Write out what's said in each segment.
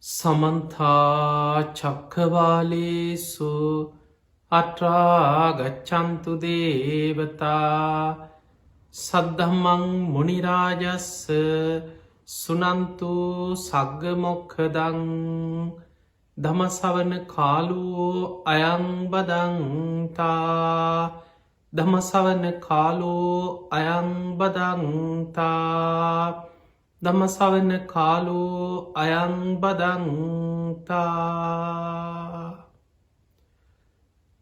සමන්තා චක්කවාලේසු අට්‍රාගච්ඡන්තු දේවතා සද්ධම්මං මුනිරාජස්ස සුනන්තු සග්ග මොක්ඛදං ධම්මසවන කාලෝ අයං බදන්තා ධම්මසවන කාලෝ අයං බදන්තා ධම්මසවන කාලෝ අයං බදන්තා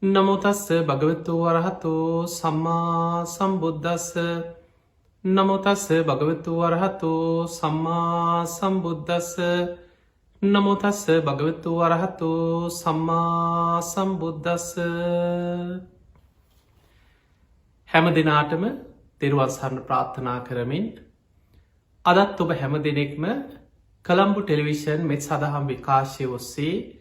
නමෝ තස්ස භගවතු වරහතෝ සම්මා සම්බුද්දස්ස නමෝ තස්ස භගවතු වරහතෝ සම්මා සම්බුද්දස්ස නමෝ තස්ස භගවතු වරහතෝ සම්මා සම්බුද්දස්ස හැම දිනාටම තෙරුවන් සරණ ප්‍රාර්ථනා කරමින් අදත් ඔබ හැම දෙනෙක්ම කොළඹ ටෙලිවිෂන් මෙත් සදහම් විකාශය ඔස්සේ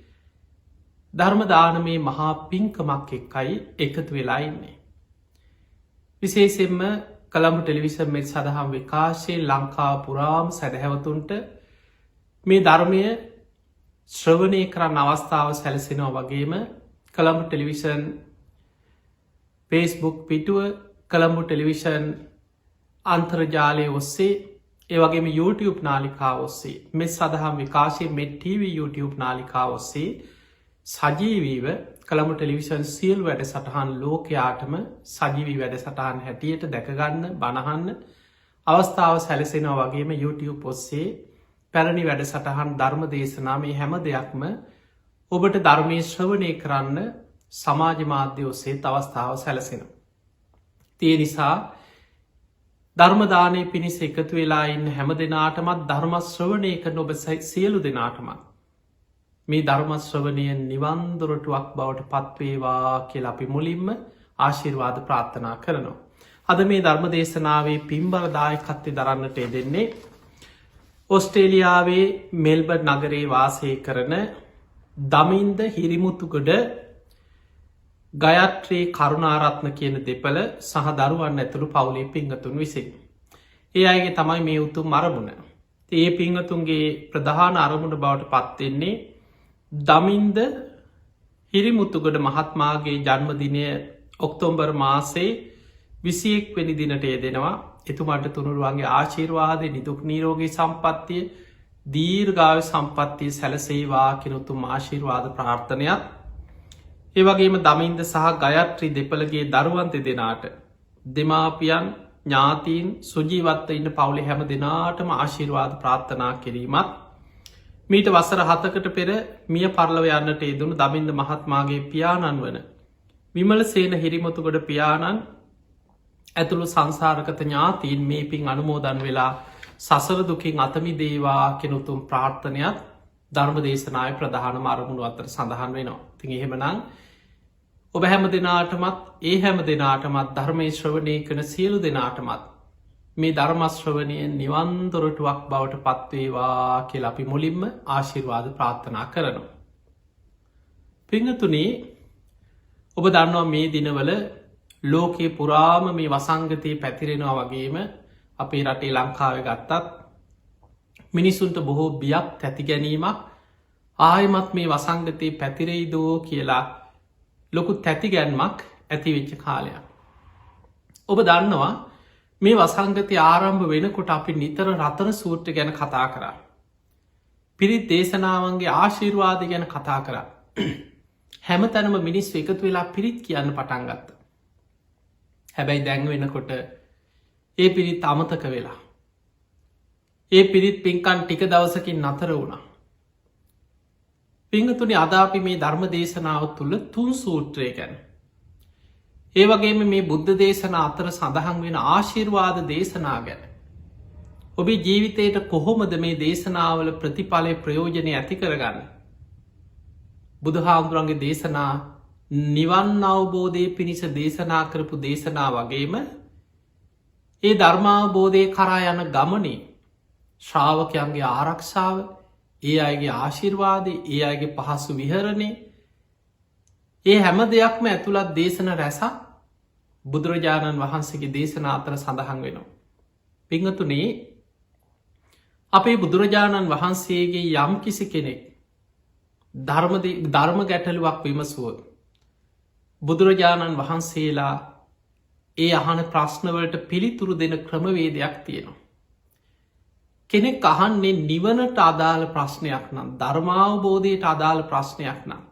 ධර්ම දානමේ මහා පින්කමක් එක්කයි එකතු වෙලා ඉන්නේ. විශේෂයෙන්ම කොළඹ ටෙලිවිෂන් මෙත් සදහම් විකාශයේ ලංකාව පුරාම සැදැහැවතුන්ට මේ ධර්මය ශ්‍රවණය කරන්න අවස්ථාව සැලසෙනවා වගේම කොළඹ ටෙලිවිෂන් ෆේස්බුක් පිටුව කොළඹ ටෙලිවිෂන් අන්තර්ජාලය ඔස්සේ ඒවගේම YouTube නාලිකා ඔස්සේ මෙත් සදහම් විකාශය මෙත් TV YouTube නාලිකා ඔස්සේ සජීවීව කොළඹ ටෙලිවිෂන් සියලු වැඩ සටහන් ලෝකයාටම සජීවී වැඩ සටහන් හැටියට දැකගන්න බණහන්න අවස්ථාව සැලසෙනවා වගේම YouTube ඔස්සේ පැරණි වැඩ සටහන් ධර්ම දේශනා මේ හැම දෙයක්ම ඔබට ධර්මය ශ්‍රවණය කරන්න සමාජ මාධ්‍ය ඔස්සේ අවස්ථාව සැලසෙනවා. තිය නිසා ධර්මදානය පිණිස එකතු වෙලා ඉන්න හැම දෙනාටමත් ධර්මශ්‍රවණය කරන ඔබ සියලු දෙනාටමත් මේ ධර්මශ්‍රවණය නිවන්දොරටුවක් බවට පත්වේවා කියල අපි මුලින්ම ආශිර්වාද ප්‍රාර්ථනා කරනවා. අද මේ ධර්ම දේශනාවේ පින්බරදායකත්වය දරන්නට යෙදෙන්නේ ඔස්ට්‍රේලියාවේ මෙල්බර්න් නගරේ වාසය කරන දමින්ද හිරිමුතුගොඩ ගයත්‍රී කරුණාරත්න කියන දෙපළ සහ දරුවන් ඇතුළු පවුලේ පිංහතුන් විසින්. ඒ අයගේ තමයි මේ උතුම් අරමුණ. ඒ පිංහතුන්ගේ ප්‍රධාන අරමුණ බවට පත්වෙන්නේ දමින්ද හිරිමුතුගොඩ මහත්මාගේ ජන්මදිනය ඔක්තෝම්බර් මාසේ 21 වෙනි දිනට යෙදෙනවා. එතුමට තුනුරුවන්ගේ ආශීර්වාදය නිදුක් නීරෝගී සම්පත්තිය දීර්ඝායු සම්පත්තිය සැලසේවා කෙනුතුම් ආශීර්වාද ප්‍රාර්ථනයක්. ඒවගේම දමින්ද සහ ගයත්‍රී දෙපළගේ දරුවන් දෙදෙනාට දෙමාපියන් ඥාතීන් සුජීවත්ව ඉන්න පවුලි හැම දෙනාටම ආශිර්වාද ප්‍රාර්ථනා කිරීමත් මීට වසර 7කට පෙර මිය පරලව යන්නට යෙදුණු දමින්ද මහත්මාගේ පියාණන් වන විමල සේන හිරිමුතුගොඩ පියාණන් ඇතුළු සංසාරගත ඥාතීන් මේ පින් අනුමෝදන් වෙලා සසර දුකින් අතමි දේවා කෙනුතුම් ප්‍රාර්ථනයක් ධර්ම දේශනාය ප්‍රධානම අරමුණු අතර සඳහන් වෙනවා. තින් එහෙමනං ඔබ හැම දෙනාටමත් ඒ හැම දෙනාටමත් ධර්මය ශ්‍රවණය කන සියලු දෙනාටමත් මේ ධර්මශ්‍රවණය නිවන්දොරටුවක් බවට පත්වේවා කියල අපි මුලින්ම ආශිර්වාද ප්‍රාර්ථනා කරනවා. පිංහතුනේ ඔබ දන්නවා මේ දිනවල ලෝකයේ පුරාම මේ වසංගතය පැතිරෙනවා වගේම අපේ රටේ ලංකාව ගත්තත් මිනිසුන්ට බොහෝ බියක් තැති ගැනීමක් ආයමත් මේ වසංගතය පැතිරෙයිදෝ කියලා ලොකු තැති ගැන්මක් ඇතිවෙච්ච කාලයක්. ඔබ දන්නවා මේ වසංගතය ආරම්භ වෙනකොට අපි නිතර රතන සූත්‍ර ගැන කතා කරා. පිරිත් දේශනාවන්ගේ ආශීර්වාද ගැන කතා කරා. හැම තැනම මිනිස් එකතු වෙලා පිරිත් කියන්න පටන්ගත්ත. හැබැයි දැන් වෙනකොට ඒ පිරිත් අමතක වෙලා. ඒ පිරිත් පින්කන් ටික දවසකින් නතර වුණා. පිංහතුනි අදාපි මේ ධර්ම දේශනාව තුළ තුන් සූත්‍රය ගැන. ඒ වගේම මේ බුද්ධ දේශන අතර සඳහන් වෙන ආශිර්වාද දේශනා ගැන. ඔබේ ජීවිතයට කොහොමද මේ දේශනාවල ප්‍රතිඵලය ප්‍රයෝජනය ඇති කරගන්න. බුදුහාමුදුරන්ගේ දේශනා නිවන් අවබෝධය පිණිස දේශනා කරපු දේශනා වගේම ඒ ධර්මාවබෝධය කරා යන ගමනේ ශ්‍රාවකයන්ගේ ආරක්ෂාව ඒ අයගේ ආශිර්වාදය ඒ අයගේ පහසු විහරණය ඒ හැම දෙයක්ම ඇතුළත් දේශන රැසක් බුදුරජාණන් වහන්සේගේ දේශන අතර සඳහන් වෙනවා. පිංහතුනේ අපේ බුදුරජාණන් වහන්සේගේ යම් කිසි කෙනෙක් ධර්ම ගැටලුවක් විමසුවොත් බුදුරජාණන් වහන්සේලා ඒ අහන ප්‍රශ්නවලට පිළිතුරු දෙන ක්‍රමවේදයක් තියෙනවා. කෙනෙක් අහන්නේ නිවනට අදාළ ප්‍රශ්නයක් නම් ධර්මාවබෝධයට අදාළ ප්‍රශ්නයක් නම්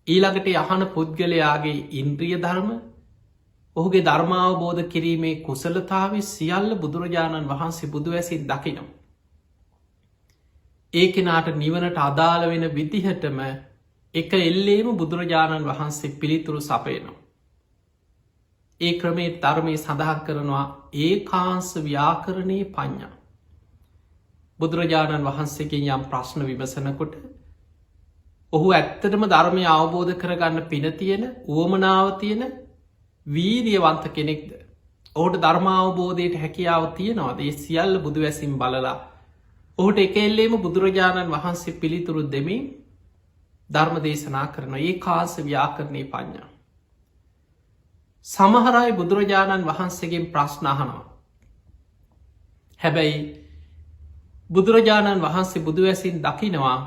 ඊළඟට අහන පුද්ගලයාගේ ඉන්ද්‍රිය ධර්ම ඔහුගේ ධර්මාවබෝධ කිරීමේ කුසලතාව සියල්ල බුදුරජාණන් වහන්සේ බුදුවැසින් දකිනවා. ඒ කෙනාට නිවනට අදාළ වෙන විදිහටම එක එල්ලේම බුදුරජාණන් වහන්සේ පිළිතුරු සපයනවා. ඒ ක්‍රමේ ධර්මය සඳහන් කරනවා ඒකාංශ ව්‍යාකරණයේ පඤ්ඤා. බුදුරජාණන් වහන්සේගෙන් යම් ප්‍රශ්න විමසනකොට ඔහු ඇත්තටම ධර්මය අවබෝධ කරගන්න පින තියෙන උවමනාව තියෙන වීරියවන්ත කෙනෙක්ද. ඔහුට ධර්මාවබෝධයට හැකියාව තියෙනවා. ඒ සියල්ල බුදුවැසින් බලලා ඔහුට එකෙල්ලේම බුදුරජාණන් වහන්සේ පිළිතුරු දෙමින් ධර්ම දේශනා කරන ඒකාංශ ව්‍යාකරණයේ පඤ්ඤා. සමහර අය බුදුරජාණන් වහන්සේගෙන් ප්‍රශ්න අහනවා. හැබැයි බුදුරජාණන් වහන්සේ බුදුවැසින් දකිනවා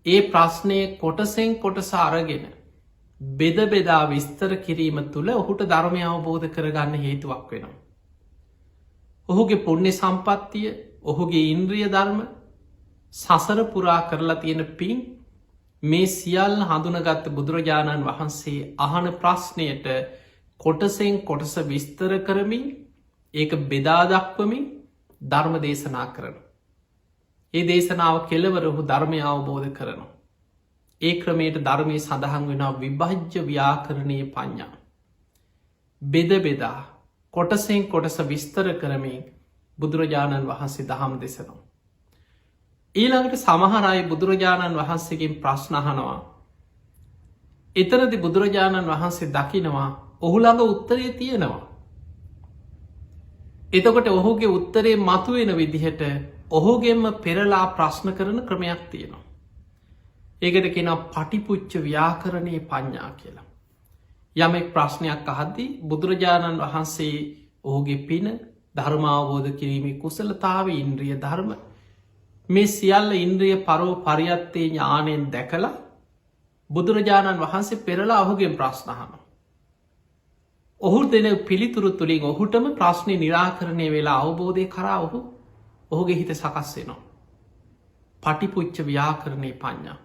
ඒ ප්‍රශ්නය කොටසෙන් කොටස අරගෙන බෙද බෙදා විස්තර කිරීම තුළ ඔහුට ධර්මය අවබෝධ කරගන්න හේතුවක් වෙනවා. ඔහුගේ පුණ්‍ය සම්පත්තිය ඔහුගේ ඉන්ද්‍රිය ධර්ම සසර පුරා කරලා තියෙන පින් මේ සියල්ල හඳුනගත්ත බුදුරජාණන් වහන්සේ අහන ප්‍රශ්නයට කොටසෙන් කොටස විස්තර කරමින් ඒක බෙදා දක්වමින් ධර්ම දේශනා කරන. ඒ දේශනාව කෙලවර ඔහු ධර්මය අවබෝධ කරනවා. ඒ ක්‍රමයට ධර්මය සඳහන් වෙන විභජ්‍ය ව්‍යාකරණයේ පඤ්ඤා. බෙද බෙදා කොටසෙන් කොටස විස්තර කරමින් බුදුරජාණන් වහන්සේ දහම් දෙසනවා. ඊළඟට සමහර අය බුදුරජාණන් වහන්සේගෙන් ප්‍රශ්න අහනවා. එතරදි බුදුරජාණන් වහන්සේ දකිනවා ඔහු ළඟ උත්තරේ තියෙනවා. එතකොට ඔහුගේ උත්තරේ මතුවෙන විදිහට ඔහුගෙන්ම පෙරලා ප්‍රශ්න කරන ක්‍රමයක් තියෙනවා. ඒකට කෙනා පටිපුච්ච ව්‍යාකරණයේ පඤ්ඤා කියලා. යමෙක් ප්‍රශ්නයක් අහද්දී බුදුරජාණන් වහන්සේ ඔහුගේ පින ධර්මාවබෝධ කිරීමේ කුසලතාව ඉන්ද්‍රිය ධර්ම මේ සියල්ල ඉන්ද්‍රිය පරෝ පරියත්තේ ඥානයෙන් දැකලා බුදුරජාණන් වහන්සේ පෙරලා ඔහුගෙන් ප්‍රශ්න අහනවා. ඔහු දෙන පිළිතුරු තුළින් ඔහුටම ප්‍රශ්නය නිරාකරණය වෙලා අවබෝධය කරා ඔහුගේ හිත සකස් වෙනවා. පටිපුච්ච ව්‍යාකරණයේ පඤ්ඤා.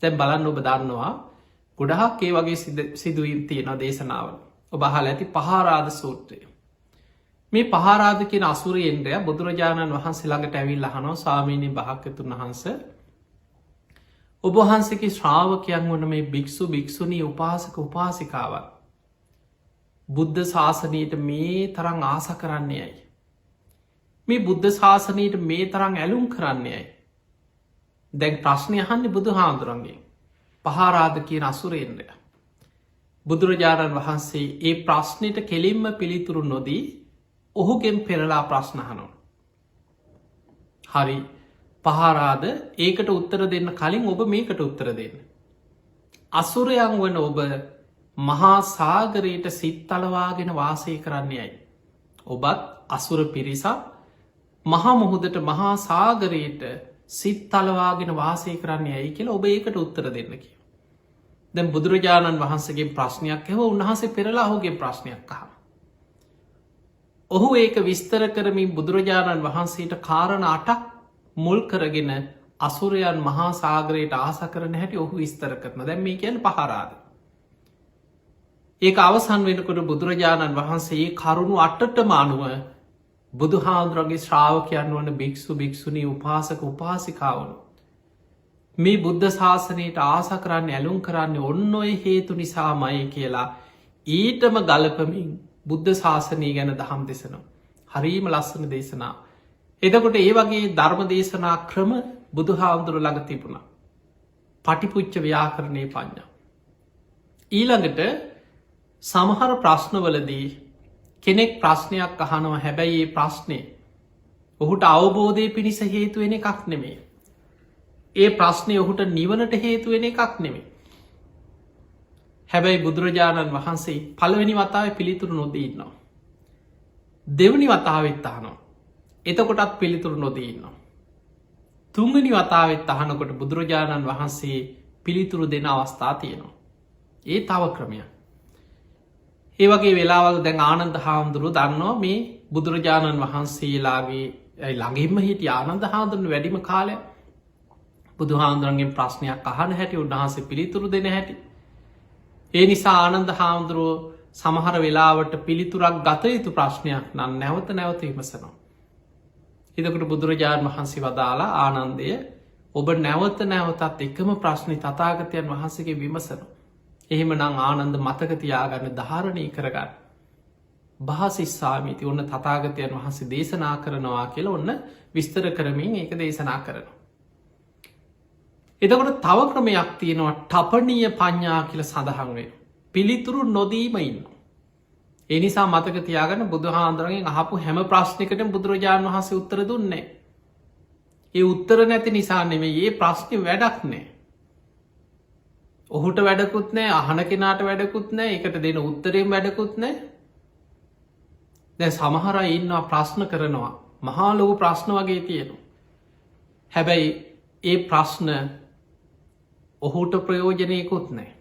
දැන් බලන්න ඔබ දන්නවා ගොඩාක් ඒ වගේ සිදුවීම් තියෙන දේශනාවල. ඔබ අහලා ඇති පහාරාද සූත්‍රය. මේ පහාරාද කියන අසුරේන්ද්‍රය බුදුරජාණන් වහන්සේ ළඟට ඇවිල්ලා අහනවා ස්වාමීනි භාග්‍යවතුන් වහන්සේ ඔබ වහන්සේගේ ශ්‍රාවකයන් වන මේ භික්ෂු භික්ෂුණී උපාසක උපාසිකාවන් බුද්ධ ශාසනයට මේ තරම් ආස කරන්නේ ඇයි. මේ බුද්ධ ශාසනයට මේ තරම් ඇලුම් කරන්නේ ඇයි. දැන් ප්‍රශ්නය අහන්නේ බුදු හාමුදුරන්ගේ පහාරාද කියන අසුරේන්ද්‍රය. බුදුරජාණන් වහන්සේ ඒ ප්‍රශ්නයට කෙලින්ම පිළිතුරු නොදී ඔහුගෙන් පෙරලා ප්‍රශ්න අහනවා. හරි පහාරාද ඒකට උත්තර දෙන්න කලින් ඔබ මේකට උත්තර දෙන්න. අසුරයන් වන ඔබ මහා සාගරයට සිත් තලවාගෙන වාසය කරන්නේ ඇයි. ඔබත් අසුර පිරිසක් මහා මුහුදට මහා සාගරයට සිත් තලවාගෙන වාසය කරන්නේ ඇයි කියලා ඔබ ඒකට උත්තර දෙන්න කිය. දැන් බුදුරජාණන් වහන්සේගේ ප්‍රශ්නයක් ඇව උන්වහන්සේ පෙරලා ඔහුගේ ප්‍රශ්නයක් අහම. ඔහු ඒක විස්තර කරමින් බුදුරජාණන් වහන්සේට කාරණ 8ක් මුල් කරගෙන අසුරයන් මහා සාගරයට ආස කරන හැටි ඔහු විස්තර කරන. දැන් මේ කියන්නේ පහාරාද. ඒක අවසන් වෙනකොට බුදුරජාණන් වහන්සේ කරුණු 8ටම අනුව බුදුහාමුදුරන්ගේ ශ්‍රාවකයන් වන භික්ෂු භික්ෂුණී උපාසක උපාසිකාවන මේ බුද්ධ ශාසනයට ආස කරන්න ඇලුම් කරන්නේ ඔන්න ඔය හේතු නිසාමයි කියලා ඊටම ගලපමින් බුද්ධ ශාසනය ගැන දහම් දෙසනවා. හරීම ලස්සන දේශනා. එතකොට ඒ වගේ ධර්ම දේශනා ක්‍රම බුදුහාමුදුරු ළඟ තිබුණා. පටිපුච්ච ව්‍යාකරණයේ පඤ්ඤා. ඊළඟට සමහර ප්‍රශ්නවලදී කෙනෙක් ප්‍රශ්නයක් අහනවා හැබැයි ඒ ප්‍රශ්නය ඔහුට අවබෝධය පිණිස හේතුවෙන එකක් නෙමේ. ඒ ප්‍රශ්නය ඔහුට නිවනට හේතුවෙන එකක් නෙමේ. හැබැයි බුදුරජාණන් වහන්සේ පළවෙනි වතාවේ පිළිතුරු නොදී ඉන්නවා. දෙවනි වතාවෙත් අහනවා. එතකොටත් පිළිතුරු නොදී ඉන්නවා. තුන්වෙනි වතාවෙත් අහනකොට බුදුරජාණන් වහන්සේ පිළිතුරු දෙන අවස්ථා තියෙනවා. ඒ තව ක්‍රමයක්. ඒ වගේ වෙලාවල් දැන් ආනන්ද හාමුදුරුවෝ දන්නවා මේ බුදුරජාණන් වහන්සේලාගේ ළඟින්ම හිටිය ආනන්ද හාමුදුරුවෝ වැඩිම කාලයක් බුදුහාමුදුරන්ගෙන් ප්‍රශ්නයක් අහන හැටි උන්වහන්සේ පිළිතුරු දෙන හැටි. ඒ නිසා ආනන්ද හාමුදුරුවෝ සමහර වෙලාවට පිළිතුරක් ගත යුතු ප්‍රශ්නයක් නම් නැවත නැවත විමසනවා. එතකොට බුදුරජාණන් වහන්සේ වදාලා ආනන්දය ඔබ නැවත නැවතත් එකම ප්‍රශ්නය තථාගතයන් වහන්සේගේ විමසනවා. එහෙම නම් ආනන්ද මතක තියාගන්න ධාරණය කරගන්න. භාසිස්සාමිති ඔන්න තථාගතයන් වහන්සේ දේශනා කරනවා කියලා ඔන්න විස්තර කරමින් ඒක දේශනා කරනවා. එතකොට තව ක්‍රමයක් තියෙනවා ටපනීය පඤ්ඤා කියලා සඳහන් වෙනවා. පිළිතුරු නොදීම ඉන්නවා. ඒ නිසා මතක තියාගන්න බුදුහාමුදුරන්ගෙන් අහපු හැම ප්‍රශ්නයකටම බුදුරජාණන් වහන්සේ උත්තර දුන්නේ. ඒ උත්තර නැති නිසා නෙමෙයි මේ ප්‍රශ්නේ වැඩක් නැහැ. ඔහුට වැඩකුත් නැහැ, අහන කෙනාට වැඩකුත් නැහැ, ඒකට දෙන උත්තරෙම වැඩකුත් නැහැ. දැන් සමහර අය ඉන්නවා ප්‍රශ්න කරනවා. මහා ලොකු ප්‍රශ්න වගේ තියෙනවා. හැබැයි ඒ ප්‍රශ්න ඔහුට ප්‍රයෝජනයකුත් නැහැ.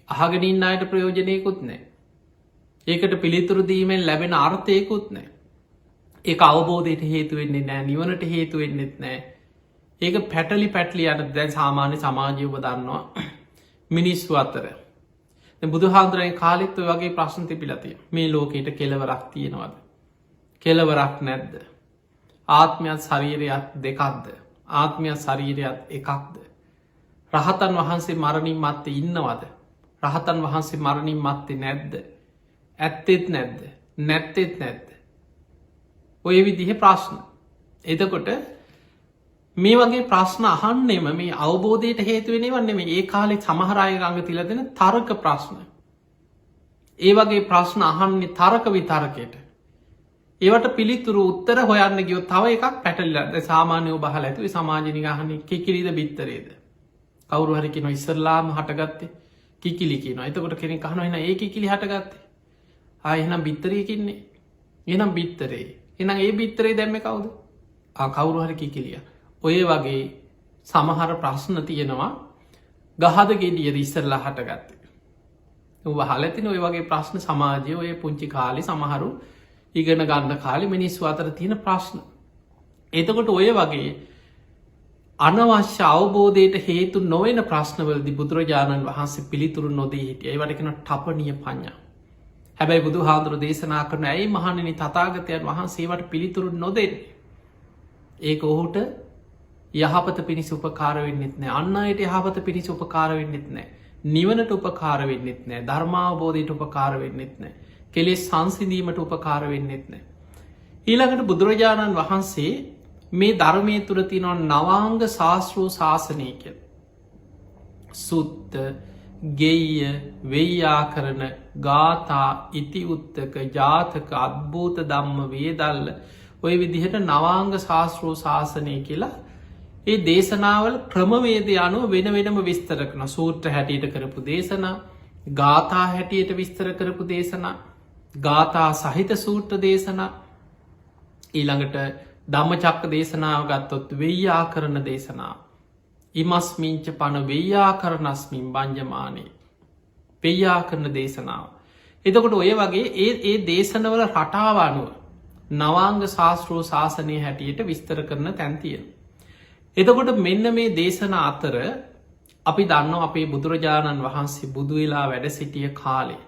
අහගෙන ඉන්න අයට ප්‍රයෝජනයකුත් නැහැ. ඒකට පිළිතුරු දීමෙන් ලැබෙන අර්ථයකුත් නැහැ. ඒක අවබෝධයට හේතු වෙන්නේ නැහැ, නිවනට හේතු වෙන්නෙත් නැහැ. ඒක පැටලි යන දැන් සාමාන්‍ය සමාජය ඔබ දන්නවා මිනිස්සු අතර. දැන් බුදුහාමුදුරන්ගේ කාලෙත් ඔය වගේ ප්‍රශ්න තිබිලා තියෙනවා. මේ ලෝකෙට කෙලවරක් තියෙනවද? කෙලවරක් නැද්ද? ආත්මයත් ශරීරයත් දෙකක්ද? ආත්මයත් ශරීරයත් එකක්ද? රහතන් වහන්සේ මරණින් මත්තේ ඉන්නවද? රහතන් වහන්සේ මරණින් මත්තේ නැද්ද? ඇත්තෙත් නැද්ද? නැත්තෙත් නැද්ද? ඔය විදිහේ ප්‍රශ්න. එතකොට මේ වගේ ප්‍රශ්න අහන්නෙම මේ අවබෝධයට හේතු වෙනව නෙමෙයි. ඒ කාලේ සමහර අය ළඟ තියලා දෙන තර්ක ප්‍රශ්න. ඒ වගේ ප්‍රශ්න අහන්නේ තර්ක විතර්කයට. ඒවට පිළිතුරු උත්තර හොයන්න ගියොත් තව එකක් පැටලිලා. දැන් සාමාන්‍යව බහලා ඇතුයි සමාජෙ නිකන් අහන්නේ කිකිලිද බිත්තරේද? කවුරු හරි කියනවා ඉස්සල්ලාම හටගත්තේ කිකිලි කියනවා. එතකොට කෙනෙක් අහනවා එහෙනම් ඒ කිකිලි හටගත්තේ එහෙනම් බිත්තරයකින්නේ. එහෙනම් බිත්තරේ. එහෙනම් ඒ බිත්තරේ දැම්මේ කවුද? කවුරු හරි කිකිලිය. ඔය වගේ සමහර ප්‍රශ්න තියෙනවා ගහද ගෙඩියද ඉස්සරලා හටගත්තේ. ඔබ අහලා තියෙන ඔය වගේ ප්‍රශ්න සමාජයේ ඔය පුංචි කාලේ සමහරු ඉගෙන ගන්න කාලේ මිනිස්සු අතර තියෙන ප්‍රශ්න. එතකොට ඔය වගේ අනවශ්‍ය අවබෝධයට හේතු නොවන ප්‍රශ්නවලදී බුදුරජාණන් වහන්සේ පිළිතුරු නොදී හිටියා. ඒවට කියනවා ටපනීය පඤ්ඤා. හැබැයි බුදුහාමුදුරු දේශනා කරන ඇයි මහණෙනි තථාගතයන් වහන්සේවට පිළිතුරු නොදෙන්නේ? ඒක ඔහුට යහපත පිණිස උපකාර වෙන්නෙත් නැහැ. අන් අයට යහපත පිණිස උපකාර වෙන්නෙත් නැහැ. නිවනට උපකාර වෙන්නෙත් නැහැ. ධර්මාවබෝධයට උපකාර වෙන්නෙත් නැහැ. කෙලෙස් සංසිඳීමට උපකාර වෙන්නෙත් නැහැ. ඊළඟට බුදුරජාණන් වහන්සේ මේ ධර්මයේ තුල තියෙන නවාංග ශාස්ත්‍රෝ ශාසනය කියලා. සුත්ත, ගෙය්‍ය, වෙය්‍යාකරණ, ගාථා, ඉතිඋත්තක, ජාතක, අද්භූත ධම්ම, වේදල්ල ඔය විදිහට නවාංග ශාස්ත්‍රෝ ශාසනය කියලා ඒ දේශනාවල ක්‍රමවේදය අනුව වෙන වෙනම විස්තර කරන සූත්‍ර හැටියට කරපු දේශනා, ගාථා හැටියට විස්තර කරපු දේශනා, ගාථා සහිත සූත්‍ර දේශනා, ඊළඟට ධම්මචක්ක දේශනාව ගත්තොත් වෙය්‍යාකරණ දේශනාව. ඉමස්මින්ච පන වෙය්‍යාකරණස්මින් බංජමානේ. වෙය්‍යාකරණ දේශනාව. එතකොට ඔය වගේ ඒ දේශනවල රටාව අනුව නවාංග ශාස්ත්‍රෝ ශාසනය හැටියට විස්තර කරන තැන් තියෙනවා. එතකොට මෙන්න මේ දේශනා අතර අපි දන්නවා අපේ බුදුරජාණන් වහන්සේ බුදු වෙලා වැඩ සිටිය කාලේ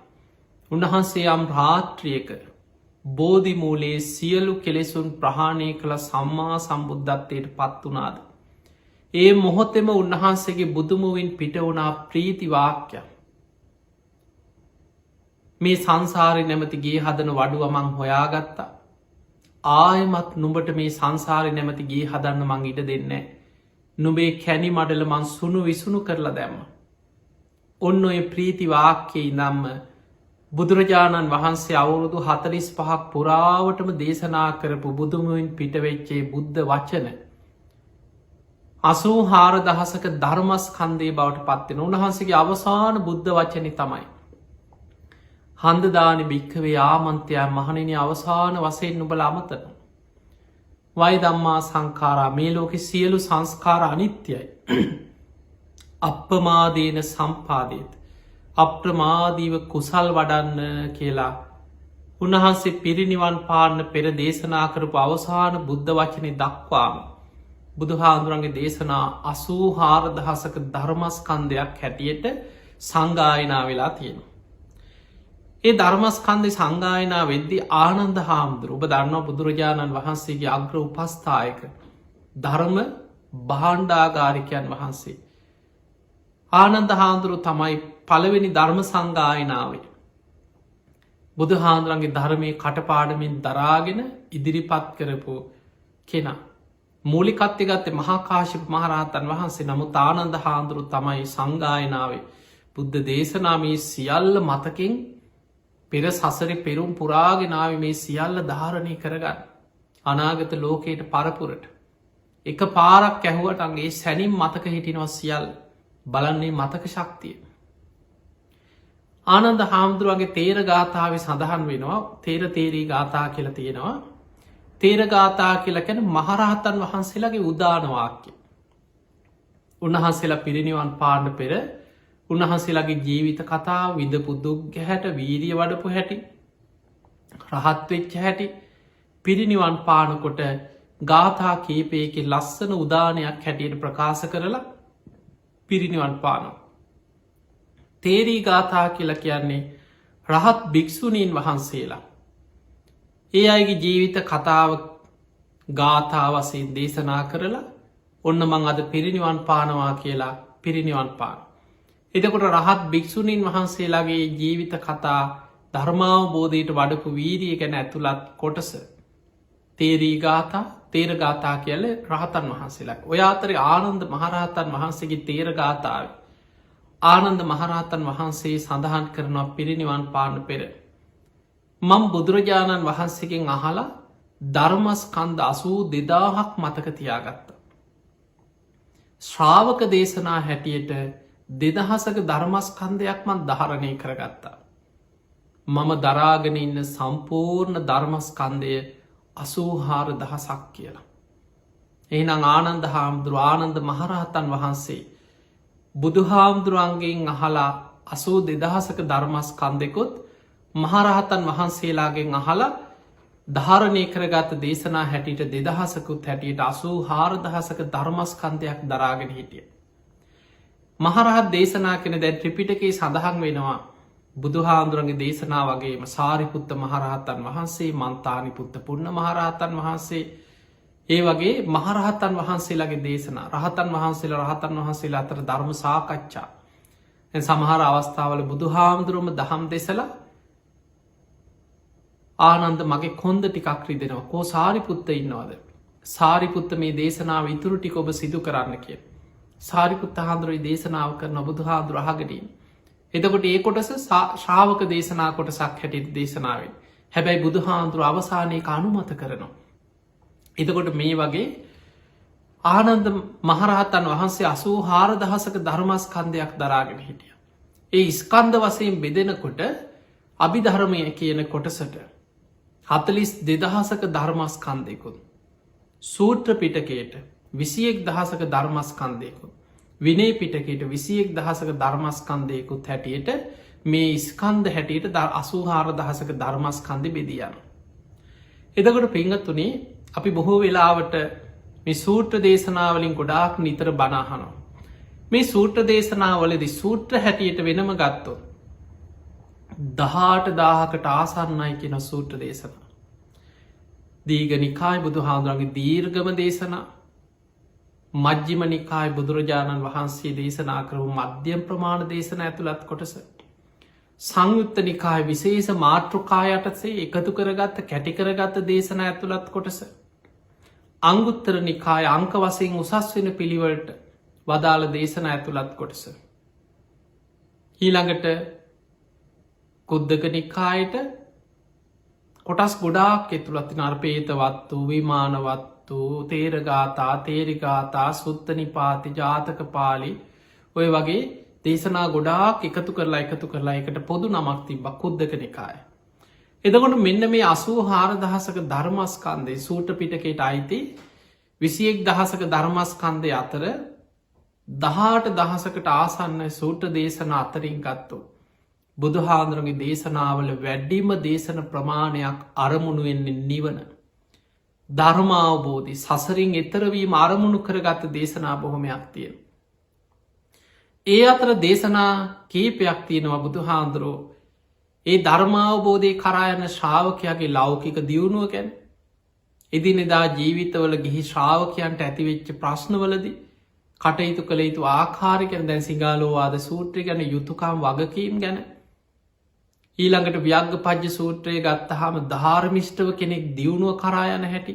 උන්වහන්සේ යම් රාත්‍රියක බෝධි මූලයේ සියලු කෙලෙසුන් ප්‍රහාණය කළ සම්මා සම්බුද්ධත්වයට පත් වුණාද? ඒ මොහොතෙම උන්වහන්සේගේ බුදුමුවින් පිට වුණා ප්‍රීති වාක්‍යයක්. මේ සංසාරේ නැමැති ගේ හදන වඩුව මං හොයාගත්තා. ආයෙමත් නුඹට මේ සංසාරේ නැමැති ගේ හදන්න මං ඉඩ දෙන්නේ නැහැ. නුඹේ කැණි මඩල මං සුණු විසුණු කරලා දැම්මා. ඔන්න ඔය ප්‍රීති වාක්‍යයේ ඉඳන්ම බුදුරජාණන් වහන්සේ අවුරුදු 45ක් පුරාවටම දේශනා කරපු බුදුමුවින් පිටවෙච්චේ බුද්ධ වචන 84,000ක ධර්මස්කන්ධය බවට පත්වෙන උන්වහන්සේගේ අවසාන බුද්ධ වචනේ තමයි හන්දදානි භික්ඛවේ ආමන්ත්‍රයා මහණෙනි අවසාන වශයෙන් නුඹලා අමතනවා. වය ධම්මා සංඛාරා මේ ලෝකෙ සියලු සංස්කාර අනිත්‍යයි. අප්‍රමාදේන සම්පාදේත අප්‍රමාදීව කුසල් වඩන්න කියලා උන්වහන්සේ පිරිනිවන් පාන්න පෙර දේශනා කරපු අවසාන බුද්ධ වචනය දක්වාම බුදුහාඳුරන්ගේ දේශනා 84,000ක ධර්මස්කන්ධයක් හැටියට සංගායනා වෙලා තියෙනවා. ඒ ධර්මස්කන්ධය සංගායනා වෙද්දී ආනන්ද හාමුදුරුවෝ ඔබ දන්නවා බුදුරජාණන් වහන්සේගේ අග්‍ර උපස්ථායක ධර්ම භාණ්ඩාගාරිකයන් වහන්සේ. ආනන්ද හාමුදුරුවෝ තමයි පළවෙනි ධර්ම සංගායනාවේ බුදුහාඳුරන්ගේ ධර්මය කටපාඩමින් දරාගෙන ඉදිරිපත් කරපු කෙනා. මූලිකත්වය ගත්තේ මහා කාශ්‍යප මහරහතන් වහන්සේ. නමුත් ආනන්ද හාමුදුරුවෝ තමයි සංගායනාවේ බුද්ධ දේශනා මේ සියල්ල මතකින් පෙර සසරේ පෙරුම් පුරාගෙනාවේ මේ සියල්ල ධාරණය කරගන්න අනාගත ලෝකයට පරපුරට එක පාරක් ඇහුවට අගේ සැනින් මතක හිටිනවා සියල් බලන්නේ මතක ශක්තිය. ආනන්ද හාමුදුරුවගේ තේර ගාථාවේ සඳහන් වෙනවා තේර තේරී ගාථා කියල තියෙනවා. තේර ගාථා කියල කැන මහරහතන් වහන්සේලාගේ උදානවාක්‍ය. උන්වහන්සේලා පිරිනිවන් පාණ්ඩ පෙර උන්වහන්සේලාගේ ජීවිත කතා විදපු දුක් හැට වීරිය වඩපු හැටි රහත්වෙච්ච හැටි පිරිනිවන් පානකොට ගාථා කීපයක ලස්සන උදානයක් හැටියට ප්‍රකාශ කරලා පිරිනිවන් පානවා. තේරී ගාථා කියල කියන්නේ රහත් භික්‍ෂුණීන් වහන්සේලා. ඒ අයගේ ජීවිත කතාව ගාථා වසයෙන් දේශනා කරලා ඔන්න මං අද පිරිනිවන් පානවා කියලා පිරිනිවන් පාන. එතකොට රහත් භික්‍ෂුණීන් වහන්සේලාගේ ජීවිත කතා ධර්මාවබෝධයට වඩපු වීරිය ගැන ඇතුළත් කොටස. තේරී ගාථා තේර ගාථා කියල රහතන් වහන්සේලා. ඔය අතර ආනන්ද මහරහතන් වහන්සේගේ තේර ගාථාව. ආනන්ද මහරහතන් වහන්සේ සඳහන් කරනවා පිරිනිවන් පාන්න පෙර. මං බුදුරජාණන් වහන්සේගෙන් අහලා ධර්මස්කන්ධ 82,000ක් මතක තියාගත්ත. ශ්‍රාවක දේශනා හැටියට 2,000ක ධර්මස්කන්ධයක් මන් ධාරණය කරගත්තා. මම දරාගෙන ඉන්න සම්පූර්ණ ධර්මස්කන්ධය 84,000ක් කියලා. එහිනම් ආනන්ද හාමුදුරුවෝ ආනන්ද මහරහතන් වහන්සේ බුදුහාමුදුරුවන්ගෙන් අහලා 82,000ක ධර්මස්කන්ධෙකුත් මහරහතන් වහන්සේලාගෙන් අහලා ධාරණය කරගත දේශනා හැටියට 2,000කුත් හැටියට 84,000ක ධර්මස්කන්ධයක් දරාගෙන හිටිය. මහරහත් දේශනා කෙන දැන් ත්‍රිපිටකයේ සඳහන් වෙනවා බුදුහාමුදුරන්ගේ දේශනා වගේම සාරිපුත්ත මහරහතන් වහන්සේ මන්තානිපුත්ත පුන්න මහරහතන් වහන්සේ ඒ වගේ මහරහතන් වහන්සේලාගේ දේශනා රහතන් වහන්සේලා අතර ධර්ම සාකච්ඡා සමහර අවස්ථාවල බුදුහාමුදුරුවම දහම් දෙසලා ආනන්ද මගේ කොන්ද ටිකක් රිදෙනවා කෝ සාරිපුත්ත ඉන්නවාද සාරිපුත්ත මේ දේශනාව ඉතුරු ටික ඔබ සිදු කරන්න කිය සාරිපුත්ත හාමුදුරුවෝ දේශනාව කරන බුදුහාමුදුරුවෝ අහගෙන එතකොට ඒ කොටස ශ්‍රාවක දේශනා කොටසක් හැටියට දේශනාවෙන් හැබැයි බුදුහාමුදුරුවෝ අවසානයක අනුමත කරනවා. එතකොට මේ වගේ ආනන්ද මහරහතන් වහන්සේ 84,000ක ධර්මස්කන්ධයක් දරාගෙන හිටිය. ඒ ස්කන්ධ වශයෙන් බෙදෙනකොට අභිධර්මය කියන කොටසට 42,000ක ධර්මස්කන්ධයකුත් සූත්‍ර පිටකයට 21,000ක ධර්මස්කන්ධයකුත් විනය පිටකයට 21,000ක ධර්මස්කන්ධයකුත් හැටියට මේ ස්කන්ධ හැටියට 84,000ක ධර්මස්කන්ධ බෙදියන. එතකොට පිංගතුනේ අපි බොහෝ වෙලාවට මේ සූත්‍ර දේශනාවලින් ගොඩාක් නිතර බණහනවා. මේ සූත්‍ර දේශනාවලදී සූත්‍ර හැටියට වෙනම ගත්තොත් 18,000කට ආසන්නයි කියන සූත්‍ර දේශනා. දීඝ නිකාය බුදුහාමුදුරන්ගේ දීර්ඝම දේශනා මජ්ක්‍ධිම නිකාය බුදුරජාණන් වහන්සේ දේශනා කරපු මධ්‍යම ප්‍රමාණ දේශන ඇතුළත් කොටස. සංයුත්ත නිකාය විශේෂ මාතෘකා යටතේ එකතු කරගත්ත කැටි කරගත්ත දේශන ඇතුළත් කොටස. අංගුත්තර නිකාය අංක වශයෙන් උසස් වෙන පිළිවලට වදාළ දේශන ඇතුළත් කොටස. ඊළඟට කුද්දක නිකායට කොටස් ගොඩාක් ඇතුළත් නර්පේතවත්තු විමානවත්තු තේරගාතා තේරිගාතා සුත්ත නිපාති ජාතක පාලි ඔය වගේ දේශනා ගොඩාක් එකතු කරලා එකට පොදු නමක් තිබ්බ කුද්දක නිකාය. එතකොට මෙන්න මේ 84,000ක ධර්මස්කන්ධය සූත්‍ර පිටකයට අයිති 21,000ක ධර්මස්කන්ධය අතර 18,000කට ආසන්න සූත්‍ර දේශනා අතරින් ගත්තොත් බුදුහාඳුරන්ගේ දේශනාවල වැඩිම දේශන ප්‍රමාණයක් අරමුණු වෙන්නේ නිවන. ධර්මාවබෝධි සසරින් එතරවීම අරමුණු කරගත්ත දේශනා බොහොමයක් තියෙන. ඒ අතර දේශනා කීපයක් තියෙනවා බුදුහාඳුරෝ ඒ ධර්මාවබෝධය කරායන ශ්‍රාවකයාගේ ලෞකික දියුණුව ගැන එදිනෙදා ජීවිතවල ගිහි ශ්‍රාවකයන්ට ඇතිවෙච්ච ප්‍රශ්නවලදී කටයුතු කළ යුතු ආකාරිකන දැන් සිගාලෝවාද සූත්‍රය ගැන යුතුකම් වගකීම් ගැන ඊළඟට ව්‍යග්ග පජ්්‍ය සූත්‍රය ගත්තහම ධාර්මිෂ්ටව කෙනෙක් දියුණුව කරායන හැටි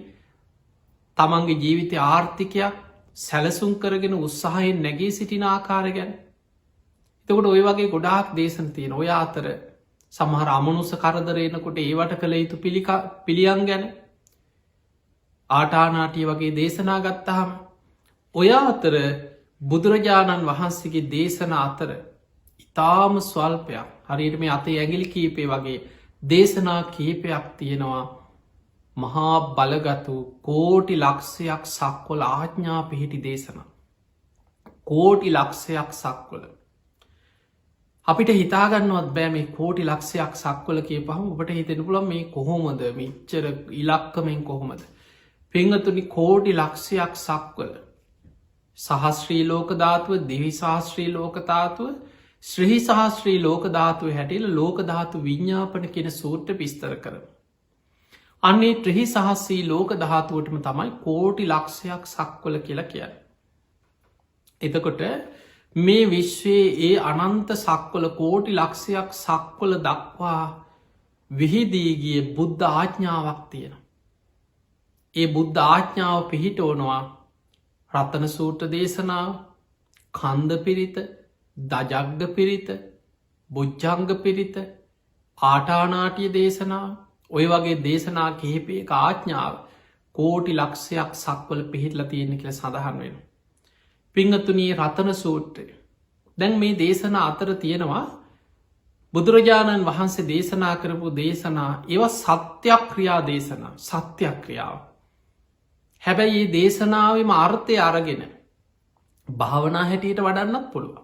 තමන්ගේ ජීවිතය ආර්ථිකයක් සැලසුම් කරගෙන උත්සාහයෙන් නැගේ සිටින ආකාර ගැන එතකොට ඔය වගේ ගොඩාක් දේශන තියෙන ඔය අතර සමහර අමනුස කරදරයනකොට ඒවට කළ යුතු පිළියන් ගැන ආටානාටිය වගේ දේශනා ගත්තහම ඔය අතර බුදුරජාණන් වහන්සේගේ දේශන අතර ඉතාම ස්වල්පයක් හරියට මේ අතේ ඇගිලි කීපේ වගේ දේශනා කීපයක් තියෙනවා මහා බලගතු කෝටි ලක්ෂයක් සක්වල ආඥා පිහිටි දේශන කෝටි ලක්ෂයක් සක්වල අපිට හිතාගන්නවත් බෑ මේ කෝටි ලක්ෂයක් සක්වල කිය පහම ඔබට හිතෙන පුළන් මේ කොහොමද මිච්චර ඉලක්කමෙන් කොහොමද පෙංගතුනි කෝටි ලක්ෂයක් සක්වල සහස්ශ්‍රී ලෝකධාතුව දිවිශාස්ත්‍රී ලෝකධාතුව ශ්‍රහි සහස්ශ්‍රී ලෝකධාතුව හැටිල ලෝකධාතු විඤ්ඥාපන කෙන සූට්‍ර පිස්තර කර. අන්නේ ත්‍රහි සහස්සී ලෝකධාතුවටම තමයි කෝටි ලක්ෂයක් සක්වල කියලා කියන්න. එතකොට මේ විශ්වයේ ඒ අනන්ත සක්වල කෝටි ලක්ෂයක් සක්වල දක්වා විහිදීගිය බුද්ධ ආඥාවක් තියෙන. ඒ බුද්ධ ආඥාව පිහිටෝනවා රත්තන සූට්‍ර දේශනාව කන්ද පිරිත දජග්ග පිරිත බුද්ධංග පිරිත ආටානාටිය දේශනා ඔය වගේ දේශනා කිහිපේ ආඥාව කෝටි ලක්ෂයක් සක්වල පිහිටල තියෙන කියල සඳහන් වෙන. පිංහතුනී රතන සූට්‍රය දැන් මේ දේශන අතර තියෙනවා බුදුරජාණන් වහන්සේ දේශනා කරපු දේශනා ඒව සත්‍යයක් ක්‍රියා දේශනා සත්‍යයක් ක්‍රියාව. හැබැයි ඒ දේශනාවම අර්ථය අරගෙන භාවනා හැටියට වඩන්නත් පුළුව.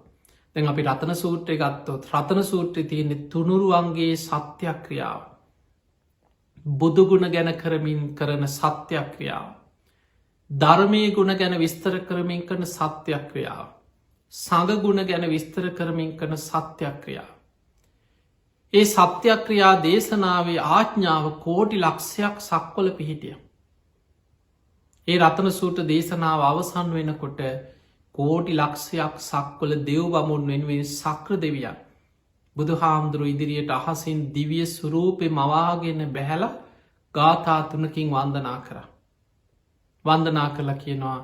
දැන් අපි රතන සූත්‍රය ගත්තොත් රතන සූත්‍රය තියෙන්නේ තුනුරුවන්ගේ සත්‍යයක් ක්‍රියාව. බුදුගුණ ගැන කරමින් කරන සත්‍යයක් ක්‍රියාව. ධර්මය ගුණ ගැන විස්තර කරමින් කරන සත්‍යයක් ක්‍රියාව. සඟගුණ ගැන විස්තර කරමින් කරන සත්‍යයක් ක්‍රියාව. ඒ සත්‍යක්‍රියා දේශනාවේ ආඥාව කෝටි ලක්ෂයක් සක්වල පිහිටිය. ඒ රතන සූට දේශනාව අවසන් වෙනකොට කෝටි ලක්ෂයක් සක්වල දෙව් බමුන් වෙනුවෙන් සක්‍ර දෙවියන් බුදු හාමුදුරු ඉදිරියට අහසින් දිවිය සුරූපය මවාගෙන බැහැල ගාථා තුනකින් වන්දනා කර. වන්දනා කළ කියනවා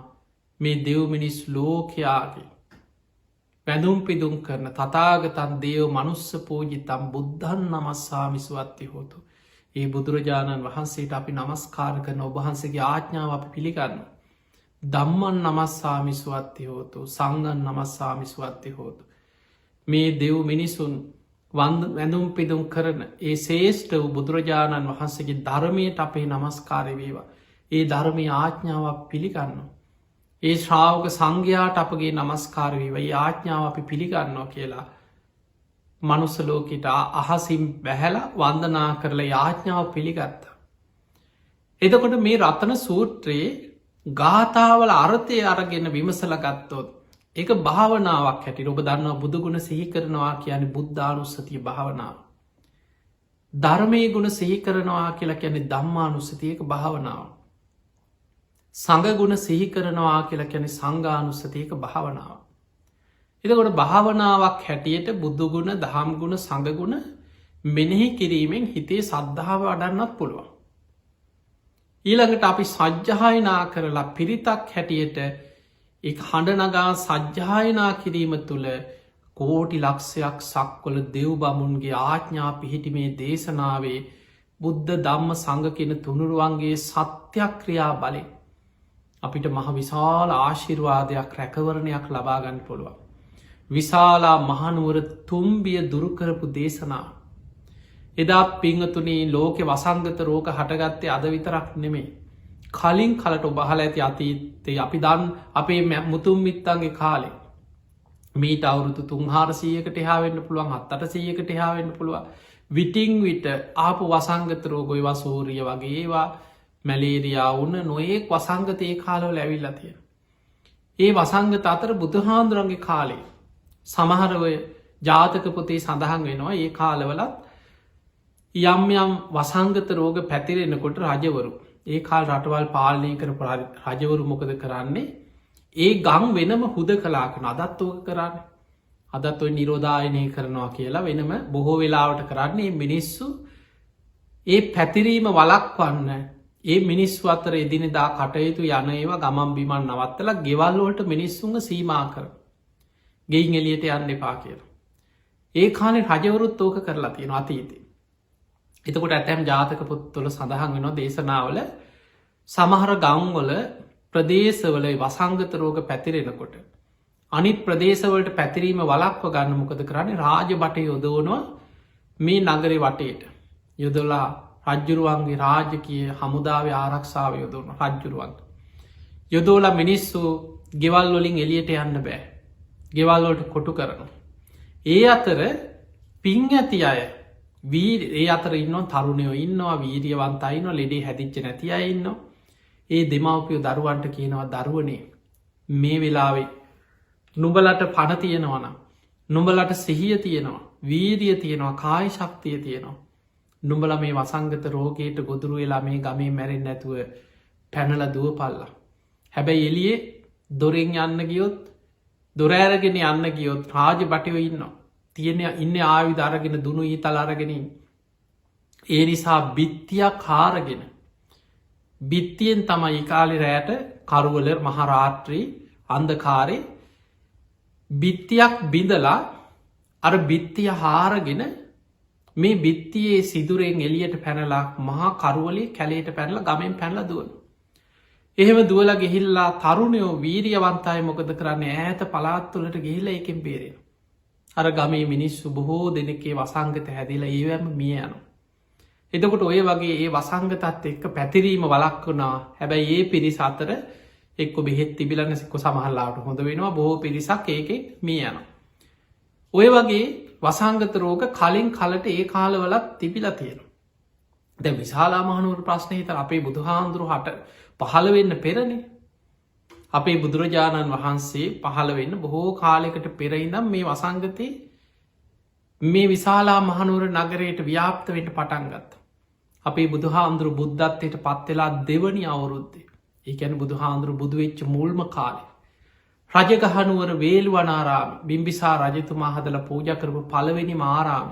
මේ දෙව්මිනිස් ලෝකයාගේ පැදුම් පිදුම් කරන තතාගතන් දේව මනුස්ස පූජිතම් බුද්ධන් නමස්සාමිසුවත්ති හෝතු. ඒ බුදුරජාණන් වහන්සේට අපි නමස්කාර කරන ඔබහන්සගේ ආඥාව අපි පිළිගන්න. දම්මන් නමස්සාමිසුවත්ති හෝතු සංගන් නමස්සාමිසුවත්ති හෝතු. මේ දෙව් මිනිසුන් වැඳුම් පිදුම් කරන ඒ සේෂ්ට වූ බුදුරජාණන් වහන්සේගේ ධර්මයට අපේ නමස්කාරය වේවා. ඒ ධර්මය ආඥාවක් පිළිගන්න. ඒ ශ්‍රාවක සංඝයාට අපගේ නමස්කාරවීව ආඥාව අපි පිළිගන්නවා කියලා මනුස්සලෝකට අහසිම් බැහැල වන්දනා කරලා යාඥාව පිළිගත්ත. එතකොට මේ රතන සූත්‍රයේ ගාථාවල අර්ථය අරගෙන විමසල ගත්තොත් එක භාවනාවක් හැටි ඔබ දන්නවා බුදුගුණ සිහි කරනවා කියන බුද්ධානුස්සතිය භාවනාව. ධර්මය ගුණ සිහි කරනවා කියලා කියන ධම්මානුස්සතියක භාවනාව. සඟගුණ සිහි කරනවා කියලා කැනෙ සංගානුස්සතියක භාවනාව. එතකොට භාවනාවක් හැටියට බුදුගුණ දහම්ගුණ සඟගුණ මෙනෙහි කිරීමෙන් හිතේ සද්ධාව අඩන්නත් පුළුවන්. ඊළඟට අපි සජ්්‍යහයනා කරලා පිරිතක් හැටියට එක් හඬනගා සජ්්‍යායනා කිරීම තුළ කෝටි ලක්ෂයක් සක්වල දෙව් බමුන්ගේ ආඥා පිහිටිමේ දේශනාවේ බුද්ධ ධම්ම සඟ කෙන තුනුරුවන්ගේ සත්‍යක්‍රියා බලෙන් අපිට මහ විශාල ආශිර්වාදයක් රැකවරණයක් ලබාගන්න පුළුවන්. විශාලා මහනුවර තුම්බිය දුරුකරපු දේශනා. එදා පිංහතුනී ලෝකෙ වසංගත රෝග හටගත්තේ අද විතරක් නෙමේ. කලින් කලට ඔබහල ඇති අතීතේ අපි දන් අපේ මුතුම් මිත්තන්ගේ කාලේ මීට අවුරුදු 300කට එහාවෙන්න පුළුවන් 700කට එහාවෙන්න පුළුවන් විටිං විට ආපු වසංගත රෝගොයි වසූරිය වගේ ඒවා මැලේරියා වුණ නොයෙක් වසංගතයේ කාලවල ඇවිල්ලා තියෙන. ඒ වසංගත අතර බුදුහාන්දුරන්ගේ කාලේ සමහරව ජාතක පොතේ සඳහන් වෙනවා ඒ කාලවලත් යම් යම් වසංගත රෝග පැතිරෙනකොට රජවරු ඒ කාල් රටවල් පාලනය කර රජවරු මොකද කරන්නේ ඒ ගං වෙනම හුද කලාකන අදත් ඕක කරන්න අදත් ඔය නිරෝධායනය කරනවා කියලා වෙනම බොහෝ වෙලාවට කරන්නේ මිනිස්සු ඒ පැතිරීම වලක්වන්න ඒ මිනිස්සු අතර එදිනෙදා කටයුතු යන ඒවා ගමන් බිමන් නවත්තල ගෙවල්ලෝට මිනිස්සුන්ග සීමා කර ගෙයින් එලියට යන්න එපා කියලා. ඒ කාලේ රජවරුත් ඕක කරලා තියෙන අතීතේ. එතකොට ඇතැම් ජාතක පොත්වල සඳහන් වෙනවා දේශනාවල සමහර ගංවල ප්‍රදේශවල වසංගත රෝග පැතිරෙනකොට අනිත් ප්‍රදේශවලට පැතිරීම වලක්ව ගන්න මොකද කරන්නේ රාජ බට යොදවනවා මේ නගරේ වටේට යොදලා රජ්ජුරුවන්ගේ රාජකය හමුදාව ආරක්ෂාව යොදවන රජ්ජුරුවන්ට යොදෝලා මිනිස්සු ගෙවල් වලින් එලියට යන්න බෑ ගෙවල්වලට කොටු කරනු ඒ අතර පින් ඇති අය ඒ අතර ඉන්න තරුණයෝ ඉන්නවා වීරියවන්තයින්න ලෙඩේ හැදිච්ච නැති අය ඉන්න ඒ දෙමවපියෝ දරුවන්ට කියනවා දරුවනේ මේ වෙලාවේ නුඹලට පණ තියෙනවන නුඹලට සිහිය තියෙනවා වීරිය තියෙනවා කායි ශක්තිය තියෙනවා නුඹල මේ වසංගත රෝගයට ගොදුරු වෙලා මේ ගමේ මැරෙන් නැතුව පැනල දුව පල්ලා හැබැයි එලියේ දොරෙන් යන්න ගියොත් දොරෑරගෙන යන්න ගියොත් රාජ බටයෝ ඉන්නවා තියෙන ඉන්න ආවිධ අරගෙන දුනු ඊතල අරගෙනින් ඒ නිසා බිත්තියක් කාරගෙන බිත්තියෙන් තමයි කාලි රෑට කරුවල මහරාත්‍රී අන්දකාරය බිත්තියක් බිඳලා අර බිත්තිය හාරගෙන මේ බිත්තියේ සිදුරෙන් එලියට පැනලා මහා කරුවලේ කැලේට පැනල ගමෙන් පැනල දුවන. එහෙම දුවල ගෙහිල්ලා තරුණයෝ වීරියවන්තය මොකද කරන්න ඈත පලාත්තුලට ගිහිල එකෙන් බේරෙන. අර ගමේ මිනිස්සු බොහෝ දෙනෙකේ වසංගත හැදිලා ඒවැම මිය යනු. එතකොට ඔය වගේ ඒ වසංගතත් එක්ක පැතිරීම වලක් වුණා හැබැයි ඒ පිරිස අතර එක්ක බෙහෙත් තිබිලන්න සික්කො සමහල්ලාට හොඳ වෙනවා බොහෝ පිරිසක් ඒක මිය යන. ඔය වගේ වසංගත රෝග කලින් කලට ඒ කාලවලත් තිබිලා තියෙන. දැ විශාලා මහනුවර ප්‍රශ්නය හිත අපේ බුදුහාන්දුරු හට පහළ වෙන්න පෙරණි. අපේ බුදුරජාණන් වහන්සේ පහළ වෙන්න බොහෝ කාලෙකට පෙරයිදම් මේ වසංගතය මේ විශාලා මහනුවර නගරයට ව්‍යාප්තවට පටන්ගත්. අපේ බුදුහාන්දුරු බුද්ධත්වයට පත්වෙලා දෙවනි අවුරුද්දේ ඒකැන බුදුහාන්දුරු බුදුවෙච්ච මුල්ම කාලේ. රජගහනුවර වේල්වනාරාම බිම්බිසා රජතුමා හදල පූජ කරපු පළවෙනි මාරාම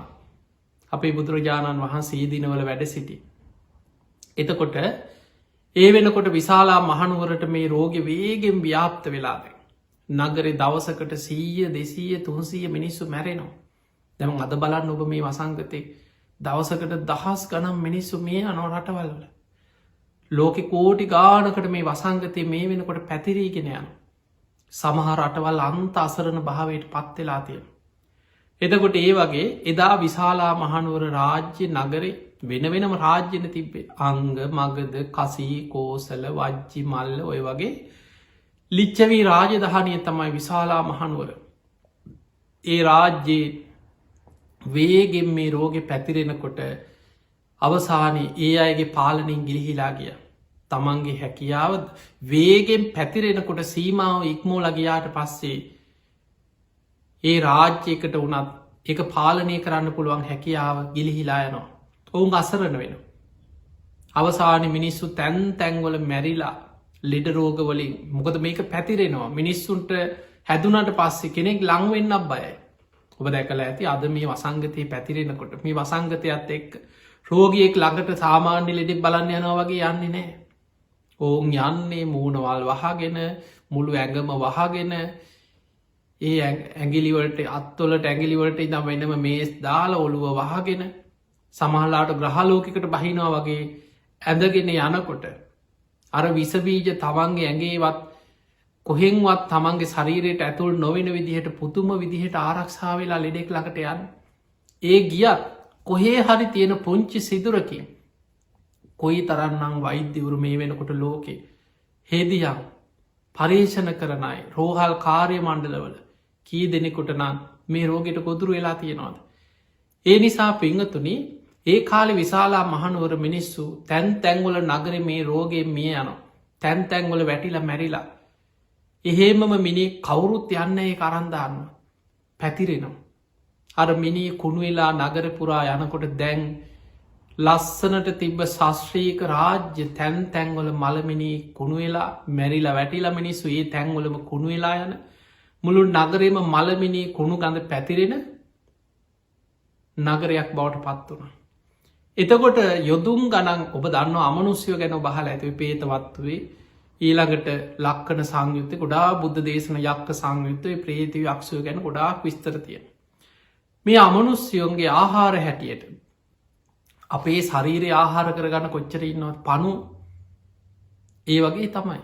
අපේ බුදුරජාණන් වහන්සේ දිනවල වැඩ සිටි. එතකොට ඒ වෙනකොට විශාලා මහනුවරට මේ රෝග වේගෙන් ව්‍යාප්ත වෙලාද. නගරේ දවසකට 100 මිනිස්සු මැරෙනවා. දැම අද බලන්න ඔබ මේ වසංගතේ දවසකට දහස් ගනම් මිනිස්සු මේ අනෝ රටවල්වල. ලෝකෙ කෝටි ගානකට මේ වසංගතය මේ වෙනකොට පැතිරීගෙන යන. සමහර රටවල් අන්ත අසරණ භාවයට පත්වෙලා තියෙන. එතකොට ඒ වගේ එදා විශාලා මහනුවර රාජ්‍ය නගරේ වෙන වෙනම රාජ්‍යන තිබ්බේ අංග මගද කසී කෝසල වජ්ජි මල්ල ඔය වගේ ලිච්චවී රාජධානය තමයි විශාලා මහනුවර. ඒ රාජ්‍යයේ වේගෙන් මේ රෝගෙ පැතිරෙනකොට අවසානයේ ඒ අයගේ පාලනින් ගිලිහිලා ගිය. තමන්ගේ හැකියාව වේගෙන් පැතිරෙනකොට සීමාව ඉක්මෝලගයාට පස්සේ ඒ රාජ්‍යයකට වනත් එක පාලනය කරන්න පුළුවන් හැකියාව ගිලිහිලා යනවා. ඔවුන් අසරණ වෙන. අවසාන මිනිස්සු තැන් තැන්වල මැරිලා ලෙඩ රෝගවලින් මොකද මේක පැතිරෙනවා මිනිස්සුන්ට හැදුනට පස්සේ කෙනෙක් ලංවෙන්න බයයි. ඔබ දැකල ඇති අද මේ වසංගතය පැතිරෙනකොට මේ වසංගතයත් එක් රෝගියෙක් ළඟට සාමාන්‍ය ලෙඩෙක් බලන්න යනවා වගේ යන්නේ නෑ. ඔවුන් යන්නේ මූුණවල් වහගෙන මුළු ඇඟම වහගෙන ඒ ඇගිලිවලට අත්වොලට ඇගිලිවලට ඉදම් වෙනම මේස් දාල ඔළුව වහගෙන සමහලාට ග්‍රහලෝකකට බහිනවා වගේ ඇඳගෙන යනකොට අර විසබීජ තවන්ගේ ඇගේවත් කොහෙන්වත් තමන්ගේ ශරීරයට ඇතුල් නොවෙන විදිහට පුතුම විදිහට ආරක්ෂාවෙලා ලෙඩෙක් ළඟට යන්න. ඒ ගියත් කොහේ හරි තියෙන පුංචි සිදුරකින් කොයි තරන්නම් වෛද්‍යවරු මේ වෙනකොට ලෝකෙ හෙදියම් පර්යේෂණ කරනයි රෝහල් කාර්ය මණ්ඩලවල කී දෙනෙකුට නම් මේ රෝගෙට ගොදුරු වෙලා තියෙනවාද. ඒ නිසා පිංහතුනි ඒ කාලෙ විශාලා මහනුවර මිනිස්සු තැන් තැන්වල නගර මේ රෝගයෙන් මිය යනවා. තැන් තැන්වල වැටිල මැරිලා. එහෙමම මිනි කවුරුත් යන්න ඒ කරන්දාන්න පැතිරෙනවා. අර මිනි කුණුවෙලා නගරපුරා යනකොට දැන් ලස්සනට තිබ්බ ශස්ත්‍රීක රාජ්‍ය තැන් තැන්වල මළමිනි කුණුවෙලා මැරිලා වැටිලා මිනිස්සු ඒ තැන්වලම කුණුවෙලා යන මුළු නගරේම මළමිනි කුණු ගඳ පැතිරෙන නගරයක් බවට පත් වුණ. එතකොට යොදුම් ගණන් ඔබ දන්න අමනුස්යෝ ගැන බහල ඇතිව පේතවත්වේ ඊළඟට ලක්කන සංයුත්තය ගොඩා බුද්ධ දේශන යක්ක සංයුත්තය ප්‍රේතිව අක්ෂය ගැන ගොඩාක් විස්තරතිය. මේ අමනුස්යෝන්ගේ ආහාර හැටියට අපේ ශරීරය ආහාර කරගන්න කොච්චර ඉන්නවත් පනු ඒ වගේ තමයි.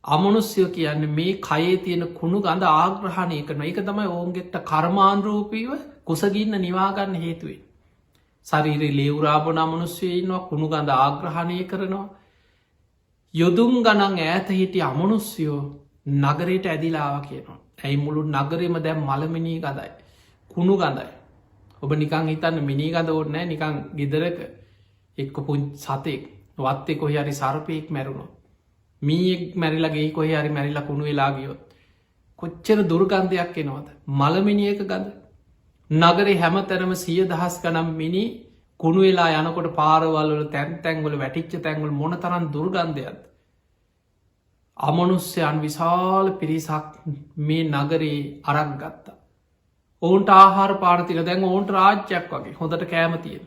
අමනුස්යෝ කියන්න මේ කයේ තියෙන කුණු ගඳ ආග්‍රහණය කරන එක තමයි ඔවුන්ගෙට කර්මාන්රූපීව කුසගින්න නිවාගන්න හේතුවේ. ශරීරයේ ලේවරාබන අමනුස්්‍යයන්නවා කුණු ගඳ ආග්‍රහණය කරනවා. යොදුම් ගණන් ඈත හිටිය අමනුස්යෝ නගරයට ඇදිලාව කියනවා. ඇයි මුළු නගරෙම දැම් මළමිනී ගදයි. කුණු ගඳයි. ඔබ නිකං හිතන්න මිනී ගද ඕන්නෑ නිකං ගෙදරක එක්ක පුන් සතෙක් වත්තෙ කොහි හරි සරපයෙක් මැරුණු. මීෙක් මැරිලගේ කොහි හරි මැරිලා කුණු වෙලාගියොත්. කොච්චර දුර්ගන්ධයක් එනවද. මළමිනියක ගඳ. නගරේ හැම තැනම 100,000 ගනම් මිනි කුණු වෙලා යනකොට පාරවල්වල තැන් තැන්වල වැටිච්ච තැන්වල මොන තරන් දුර්ගන්ධයක්ද. අමනුස්්‍යයන් විශාල පිරිසක් මේ නගරේ අරක් ගත්තා. ඔවුන්ට ආහාර පානතික දැන් ඔවුන්ට රාජ්‍යයක් වගේ හොඳට කෑමතියෙන.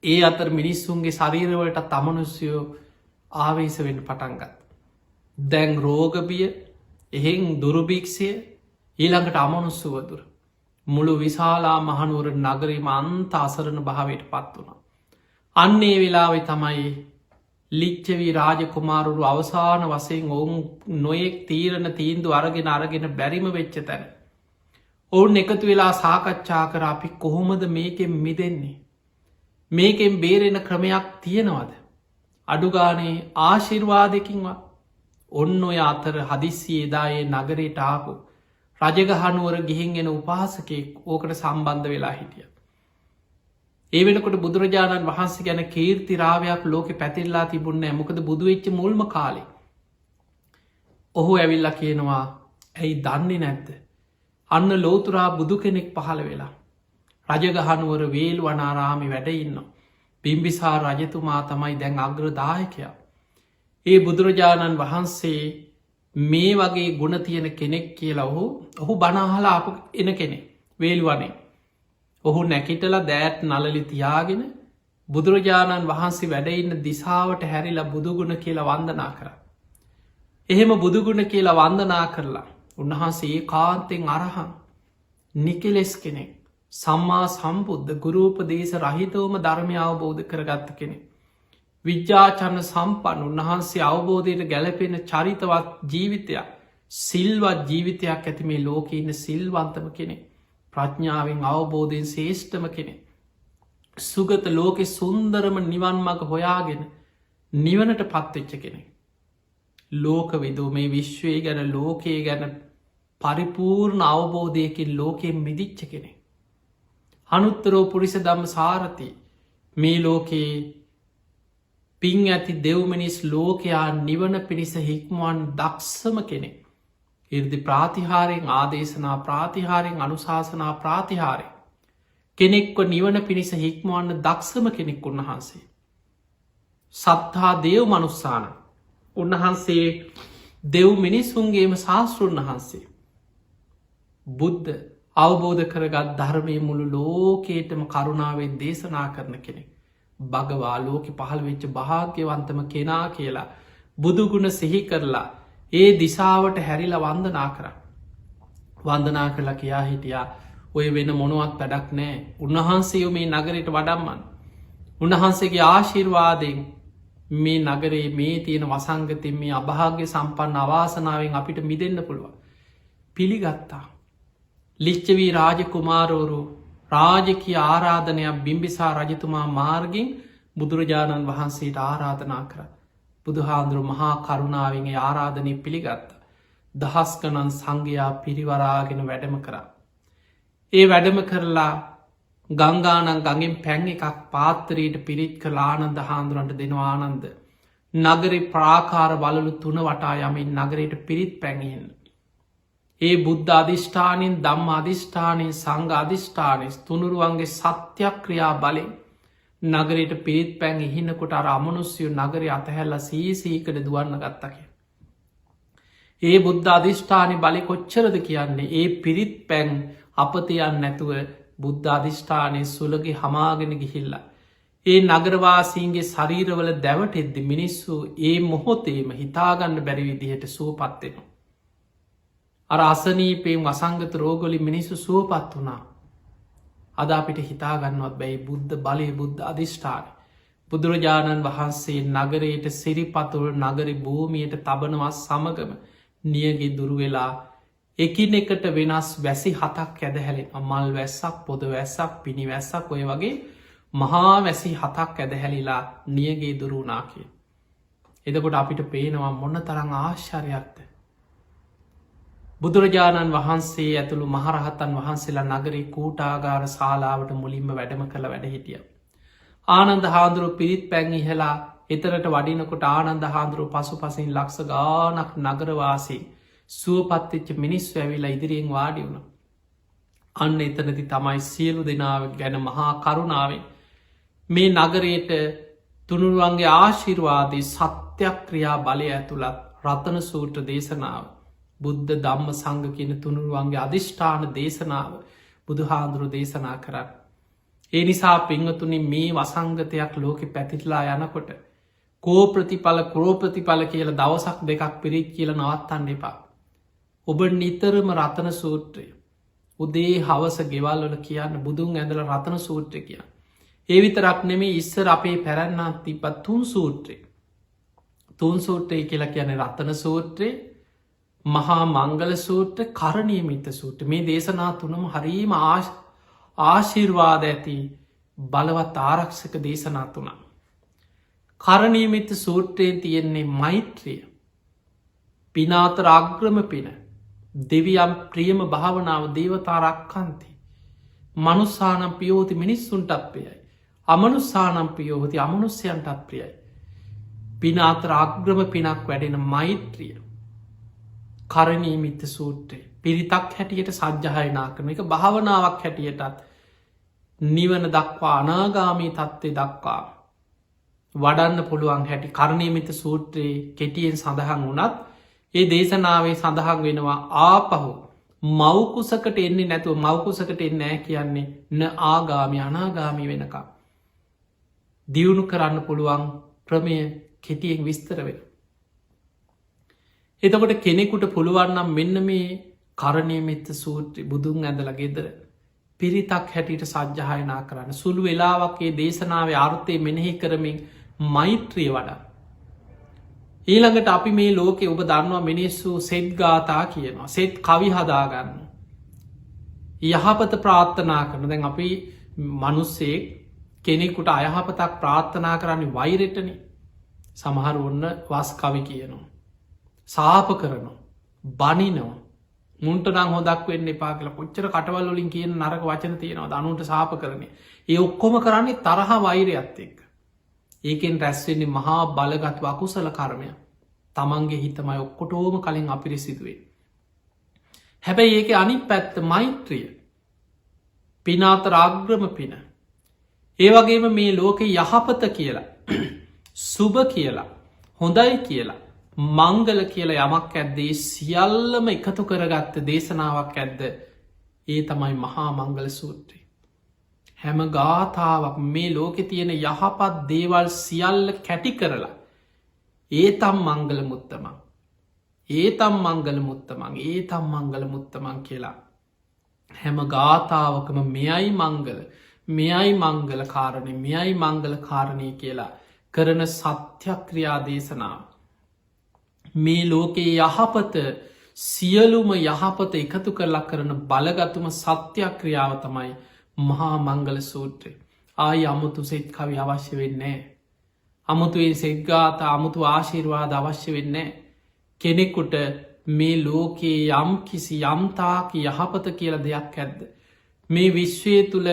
ඒ අතර මිනිස්සුන්ගේ ශරීරවලට තමනුස්යෝ ආවේශ වෙන්න පටන්ගත්. දැන් රෝගබිය එහෙන් දුරුභික්ෂය ඊළඟට අමනුස්සුවදුර. මුළු විශාලා මහනුවර නගරීම අන්ත අසරණ භාවයට පත් වුණ. අන්නේ වෙලාවෙ තමයි ලිච්චවී රාජකුමාරුරු අවසාන වසයෙන් ඔවුන් නොයෙක් තීරණ තීන්දු අරගෙන බැරිම වෙච්ච තැන. ඔවුන් එකතු වෙලා සාකච්ඡා කර අපි කොහොමද මේකෙන් මිදෙන්නේ. මේකෙන් බේරෙන ක්‍රමයක් තියෙනවද. අඩුගානේ ආශිර්වාදකින්වත් ඔන්න ඔය අතර හදිස්සියේ දායේ නගරයට ආපු රජගහනුවර ගිහින් එෙන උපාසකෙක් ඕකට සම්බන්ධ වෙලා හිටිය. ඒ වෙනකොට බුදුරජාණන් වහන්සේ ගැන කීර්තිරාවයක් ලෝකෙ පැතිල්ලා තිබුන්න මොකද බුදුවෙච්ච මුල්ම කාලේ. ඔහු ඇවිල්ල කියනවා ඇයි දන්නේ නැද්ද. අන්න ලෝතුරා බුදු කෙනෙක් පහළ වෙලා. රජගහනුවර වේල් වනාරාමි වැඩඉන්න. බිම්බිසා රජතුමා තමයි දැන් අග්‍රදායකයා. ඒ බුදුරජාණන් වහන්සේ මේ වගේ ගුණ තියෙන කෙනෙක් කියලා ඔහු බනාහලා අප එන කෙනෙ වේල්වනේ. ඔහු නැකිටල දෑත් නලලි තියාගෙන බුදුරජාණන් වහන්සේ වැඩඉන්න දිසාවට හැරිලා බුදුගුණ කියලා වන්දනා කර. එහෙම බුදුගුණ කියලා වන්දනා කරලා උන්වහන්සේ කාන්තෙන් අරහන් නිකෙලෙස් කෙනෙක් සම්මා සම්බුද්ධ ගුරූපදේශ රහිතවම ධර්මය අවබෝධ කරගත්ත කෙනෙ. විද්‍යාචන්න සම්පන් උන්වහන්සේ අවබෝධයට ගැලපෙන චරිතවත් ජීවිතයක් සිල්වත් ජීවිතයක් ඇති මේ ලෝක ඉන්න සිල්වන්තම කෙනෙ. ප්‍රඥාවෙන් අවබෝධයෙන් ශේෂ්ඨම කෙනෙ. සුගත ලෝකෙ සුන්දරම නිවන් මග හොයාගෙන නිවනට පත්වෙච්ච කෙනෙ. ලෝක විදූ මේ විශ්වය ගැන ලෝකයේ ගැන පරිපූර්ණ අවබෝධයකින් ලෝකයෙන් මිදිච්ච කෙනෙ. අනුත්තරෝ පුරිස දම්ම සාරති මේ ලෝකයේ පින් ඇති දෙව්මනිස් ලෝකයා නිවන පිණිස හික්මුවන් දක්ෂම කෙනෙ. ඉර්දි ප්‍රාතිහාරයෙන් ආදේශනා ප්‍රාතිහාරයෙන් අනුශාසනා ප්‍රාතිහාරය. කෙනෙක්ව නිවන පිණිස හික්මුවන්න දක්ෂම කෙනෙක් උන්වහන්සේ. සත්හා දේව් මනුස්සාන උන්වහන්සේ දෙව් මිනිස්සුන්ගේම ශාස්තෘන් වහන්සේ. බුද්ධ අවබෝධ කරගත් ධර්මය මුළු ලෝකේටම කරුණාවෙන් දේශනා කරන කෙනෙක්. භගවා ලෝක පහළ වෙච්ච භාග්‍යවන්තම කෙනා කියලා බුදුගුණ සිහි කරලා ඒ දිසාවට හැරිලා වන්දනා කර. වන්දනා කරලා කියා හිටියා ඔය වෙන මොනුවත් වැඩක් නෑ උන්වහන්සේෝ මේ නගරයට වඩම්මන්. උන්වහන්සේගේ ආශිර්වාදයෙන් මේ නගරේ මේ තියෙන වසංගතින් මේ අභාග්‍ය සම්පන්න අවාසනාවෙන් අපිට මිදන්න පුළුව. පිළිගත්තා. ලිච්චවී රාජකුමාරෝරු රාජකීය ආරාධනයක් බිම්බිසාර රජතුමා මාර්ගයෙන් බුදුරජාණන් වහන්සේට ආරාධනා කර. බුදුහාන්දුරු මහා කරුණාවෙන් ආරාධනය පිළිගත්ත. දහස් ගණන් සංඝයා පිරිවරාගෙන වැඩම කරා. ඒ වැඩම කරලා ගංගානන් ගඟෙන් පැන් එකක් පාත්තරයට පිරිත් කළ ආනන්ද හාන්දුරන්ට දෙනවා ආනන්ද. නගරි ප්‍රාකාර වලලු 3 වටා යමින් නගරයට පිරිත් පැඟහෙන්න. ඒ බුද්ධ අධිෂ්ඨානින් ධම්ම අධිෂ්ඨානයෙන් සංඝ අධිෂ්ඨානය තුනුරුවන්ගේ සත්‍යක්‍රියා බලෙන් නගරයට පිරිත් පැන් ඉහින්නකොට අර අමනුස්්‍යයෝ නගරය අතහැල්ල සීසීකට දුවන්න ගත්තකය. ඒ බුද්ධ අධිෂ්ඨානය බලි කොච්චරද කියන්නේ ඒ පිරිත් පැන් අපතයන් නැතුව බුද්ධ අධිෂ්ඨානය සුළගේ හමාගෙන ගිහිල්ලා. ඒ නගරවාසීන්ගේ ශරීරවල දැවට එද්දි මිනිස්සු ඒ මොහොතේම හිතාගන්න බැරි විදිහට සුවපත්වෙනවා. අර අසනීපයෙන් වසංගත රෝගොලි මිනිස්සු සුවපත් වනා. අද අපිට හිතාගන්නවත් බැයි බුද්ධ බලය බුද්ධ අධිෂ්ඨානය. බුදුරජාණන් වහන්සේ නගරයට සිරිපතුල් නගරි භූමියයට තබනවා සමගම නියගේ දුරුවෙලා එකිනෙකට වෙනස් වැසි 7ක් ඇදහැලෙන් අමල් වැස්සක් පොද වැස්සක් පිණි වැස්සක් ඔය වගේ මහා වැසි 7ක් ඇදහැලිලා නියගේ දුරුණා කිය. එදකොට අපිට පේනවා මොන්න තරං ආශ්චරයක්ද. බුදුරජාණන් වහන්සේ ඇතුළු මහරහතන් වහන්සේලා නගරී කූටාගාර ශාලාවට මුලින්ම වැඩම කළ වැඩ හිටිය. ආනන්ද හාදුරු පිරිත් පැංගිහෙලා එතරට වඩිනකොට ආනන්ද හාදුරු පසු පසින් ලක්ෂ ගානක් නගරවාසී සුවපත්තිච්ච මිනිස්ව ඇවිලා ඉදිරියෙන් වාඩි වුණ. අන්න එතනති තමයි සියලු දෙනාව ගැන මහා කරුණාවෙන් මේ නගරයට තුනුරුවන්ගේ ආශිර්වාදී සත්‍යක්‍රියා බලය ඇතුළත් රතන සූට්‍ර දේශනාව බුද්ධ ධම්ම සංග කියන තුනුරුවන්ගේ අධිෂ්ඨාන දේශනාව බුදුහාන්දුරු දේශනා කරන්න. ඒ නිසා පිංහතුනි මේ වසංගතයක් ලෝකෙ පැතිටලා යනකොට කෝ ප්‍රතිඵල කරෝප්‍රතිඵල කියල දවසක් දෙකක් පිරිත් කියල නවත්තන්න එපා. ඔබ නිතරම රතන සූත්‍රය උදේ හවස ගෙවල්වල කියන්න බුදුන් ඇඳල රතන සූත්‍රය කිය. ඒ විතරක් නෙමේ ඉස්සර අපේ පැරැන්නාත් තිබත් තුන් සූත්‍රය. තුන් සූත්‍රය කියලා කියන රතන සූත්‍රය මහා මංගල සූත්‍ර කරණීයමිත සූත්‍ර මේ දේශනා තුනම හරීම ආශිර්වාද ඇති බලවත් ආරක්ෂක දේශනා තුනා. කරණීයමිත සූත්‍රයෙන් තියෙන්නේ මෛත්‍රිය පිනාතර අග්‍රම පින දෙවියම් ප්‍රියම භාවනාව දේවතාරක්කන්ති මනුස්සානම් පියෝති මිනිස්සුන්ට අප්‍රියයි අමනුස්සානම් පියෝති අමනුස්්‍යයන්ට අප්‍රියයි පිනාතර අග්‍රම පිනක් වැඩෙන මෛත්‍රිය කරණීයමිත සූත්‍රය පිරිතක් හැටියට සජ්්‍යහයනා කරන එක භාවනාවක් හැටියටත් නිවන දක්වා අනාගාමී තත්ත්වය දක්වා වඩන්න පුළුවන් හැටි කරණීයමිත සූත්‍රයේ කෙටියෙන් සඳහන් වනත් ඒ දේශනාවේ සඳහන් වෙනවා ආපහු මවකුසකට එන්නේ නැතුව මවකුසකට එන්න ෑ කියන්නේ න ආගාමි අනාගාමි වෙනකා. දියුණු කරන්න පුළුවන් ක්‍රමය කෙටියෙන් විස්තර වෙන. එතකොට කෙනෙකුට පුළුවන්නම් මෙන්න මේ කරණීයමිත සූත්‍රය බුදුන් ඇඳල ගෙදර පිරිතක් හැටියට සජ්්‍යහයනා කරන්න සුළු වෙලාවක්ගේ දේශනාව අර්ථය මෙනෙහි කරමින් මෛත්‍රිය වඩා. ඊළඟට අපි මේ ලෝකෙ ඔබ දන්නවා මිනිස්සු සෙත් ගාථා කියනවා සෙත් කවි හදාගන්න. යහපත ප්‍රාර්ථනා කරන දැන් අපි මනුස්සේ කෙනෙකුට අයහපතක් ප්‍රාර්ථනා කරන්නේ වෛරෙටන සමහර ඔන්න වස් කවි කියනවා. සාප කරනවා බනිනෝ මුන්ට නම් හොදක් වෙන්න එපා කියලා කොච්චර කටවල් වලින් කියන නරක වචන තියෙනවා අනුන්ට සාප කරන ඒ ඔක්කොම කරන්නේ තරහ වෛරයත් එක්ක ඒකෙන් රැස්වෙන්නේ මහා බලගත් වකුසල කර්මය තමන්ගේ හිතමයි ඔක්කොටෝම කලින් අපිරිසිදුවේ හැබැයි ඒක අනි පැත්ත මෛත්‍රිය පිනාතර අග්‍රම පින ඒ වගේම මේ ලෝකෙ යහපත කියලා සුභ කියලා හොඳයි කියලා මංගල කියල යමක් ඇද්දේ සියල්ලම එකතු කරගත්ත දේශනාවක් ඇද්ද ඒ තමයි මහා මංගල සූත්‍රය. හැම ගාථාවක් මේ ලෝකෙ තියෙන යහපත් දේවල් සියල්ල කැටි කරලා ඒතම් මංගල මුත්තමං ඒතම් මංගල මුත්තමං ඒතම් මංගල මුත්තමං කියලා හැම ගාථාවකම මෙයයි මංගල මෙයයි මංගල කාරණය මෙයයි මංගල කාරණය කියලා කරන සත්‍යක්‍රියා දේශනාව මේ ලෝකයේ යහපත සියලුම යහපත එකතු කරලා කරන බලගතුම සත්‍යක්‍රියාව තමයි මහා මංගල සූත්‍රය. ආය අමුතු සෙත් කවි අවශ්‍ය වෙන්නේ. අමුතුවෙන් සෙක්ගාත අමුතු ආශිර්වාද අවශ්‍ය වෙන්නේ. කෙනෙකුට මේ ලෝකයේ යම් කිසි යම්තාක යහපත කියල දෙයක් ඇද්ද. මේ විශ්වය තුළ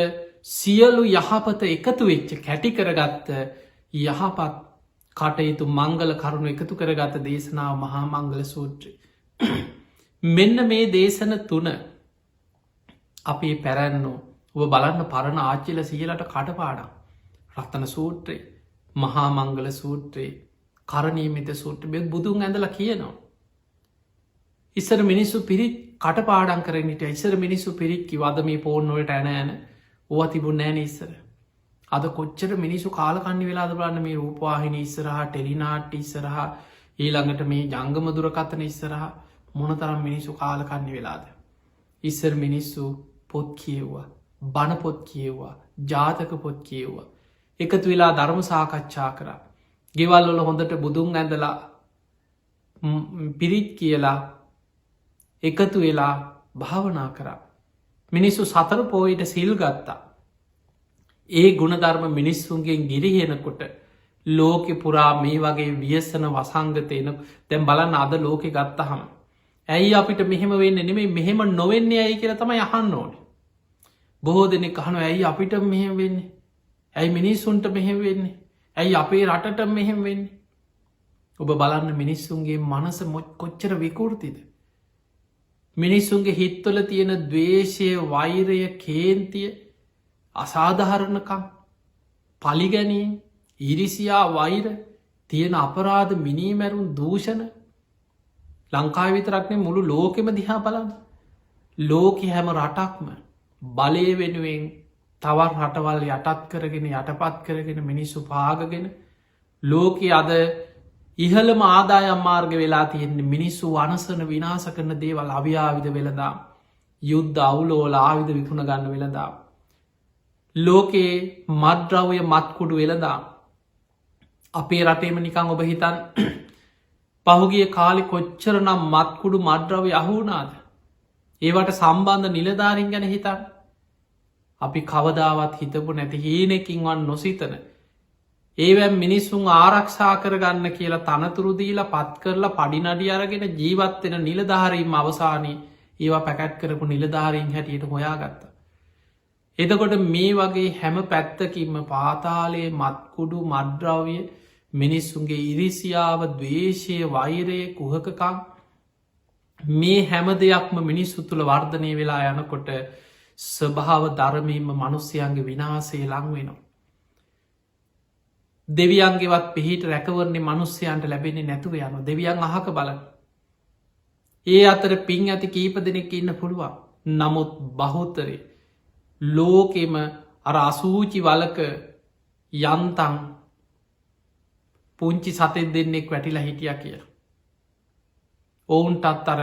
සියලු යහපත එකතු වෙච්ච කැටි කරගත්ත යහපත් කටයුතු මංගල කරුණු එකතු කරගත දේශනාව මහා මංගල සූත්‍රය. මෙන්න මේ දේශන තුන අපේ පැරැන්නෝ ඔබ බලන්න පරණ ආච්චිල සියලට කටපාඩම් රත්තන සූත්‍රයේ මහා මංගල සූත්‍රයේ කරණීමිත සූත්‍රය බුදුන් ඇඳල කියනවා. ඉස්සර මිනිස්සු පිරිත් කටපාඩන් කරනට ඉස්සර මිනිස්සු පිරික්කි වද මේ පෝර්නොලට ඇනෑන ඕව තිබුණ නෑන ඉස්සර. අද කොච්චර මිනිසු කාලකන්නි වෙලාද බලන්න මේ රූපවාහිනි ඉස්සරහ ටෙලිනාට් ඉස්සරහ ඊළඟට මේ ජංගම දුරකතන ඉස්සරහ මොනතරම් මිනිසු කාලකන්නි වෙලාද. ඉස්සර මිනිස්සු පොත් කියව්වා බණ පොත් කියව්වා ජාතක පොත් කියව්වා. එකතු වෙලා ධර්ම සාකච්ඡා කර ගෙවල්වල හොඳට බුදුන් ඇඳලා පිරිත් කියලා එකතු වෙලා භාවනා කරා. මිනිස්සු සතර පෝයට සිල් ගත්තා. ඒ ගුණධර්ම මිනිස්සුන්ගෙන් ගිරිහෙනකොට ලෝකෙ පුරා මේ වගේ වියසන වසංගතයන දැම් බලන්න අද ලෝකෙ ගත්තහම. ඇයි අපිට මෙහෙම වෙන්න නෙමේ මෙහෙම නොවෙන්නේ ඇයි කියල තම යහන්න ඕනේ. බොහෝ දෙනෙ කහනු ඇයි අපිට මෙහෙම වෙන්නේ. ඇයි මිනිස්සුන්ට මෙහෙම වෙන්නේ. ඇයි අපේ රටට මෙහෙම වෙන්නේ. ඔබ බලන්න මිනිස්සුන්ගේ මනස කොච්චර විකෘතිද. මිනිස්සුන්ගේ හිත්වල තියෙන දවේශය වෛරය කේන්තිය අසාධහරණකම් පලිගැනීම් ඉරිසියා වෛර තියෙන අපරාධ මිනීමැරුන් දූෂණ ලංකා විතරක්නේ මුළු ලෝකෙම දිහා බලන්න. ලෝක හැම රටක්ම බලය වෙනුවෙන් තවත් රටවල් යටත් කරගෙන යටපත් කරගෙන මිනිස්සු පාගගෙන ලෝක අද ඉහළම ආදායම් මාර්ග වෙලා තියෙන්නේ මිනිස්සු වනසන විනාස කරන දේවල් අවියාවිද වෙළදා යුද්ධ අවුලෝල ආවිධ විකුණ ගන්න වෙළදා. ලෝකයේ මද්‍රවය මත්කුඩු වෙළදා අපේ රටේම නිකං ඔබ හිතන් පහුගිය කාලෙ කොච්චර නම් මත්කුඩු මද්‍රවය අහුනාද. ඒවට සම්බන්ධ නිලධාරින් ගැන හිතන් අපි කවදාවත් හිතපු නැති හීනෙකින්වන් නොසිතන ඒවැම් මිනිස්සුන් ආරක්ෂා කරගන්න කියලා තනතුරුදීලා පත් කරලා පඩිනඩි අරගෙන ජීවත්වෙන නිලධාරීම අවසානයේ ඒවා පැකැට් කරපු නිලධාරීන් හැටියට හොයාගත්ත. එතකොට මේ වගේ හැම පැත්තකින්ම පාතාලයේ මත්කුඩු මද්‍රව්‍ය මිනිස්සුන්ගේ ඉරිසියාව දවේශය වෛරය කුහකකං මේ හැම දෙයක්ම මිනිස්සු තුළ වර්ධනය වෙලා යනකොට ස්වභාව ධර්මීම මනුස්්‍යයන්ගේ විනාසේ ලං වෙනවා. දෙවියන්ගේවත් පිහිට රැකවරන්නේ මනුස්්‍යයන්ට ලැබෙන්නේ නැතුව යන දෙවියන් අහක බලන. ඒ අතර පින් ඇති කීප දෙනෙක් ඉන්න පුළුවන්. නමුත් බහුතරේ ලෝකෙම අර අසූචි වලක යන්තන් පුංචි සතෙත් දෙන්නෙක් වැටිලා හිටිය කිය. ඔවුන්ටත් අර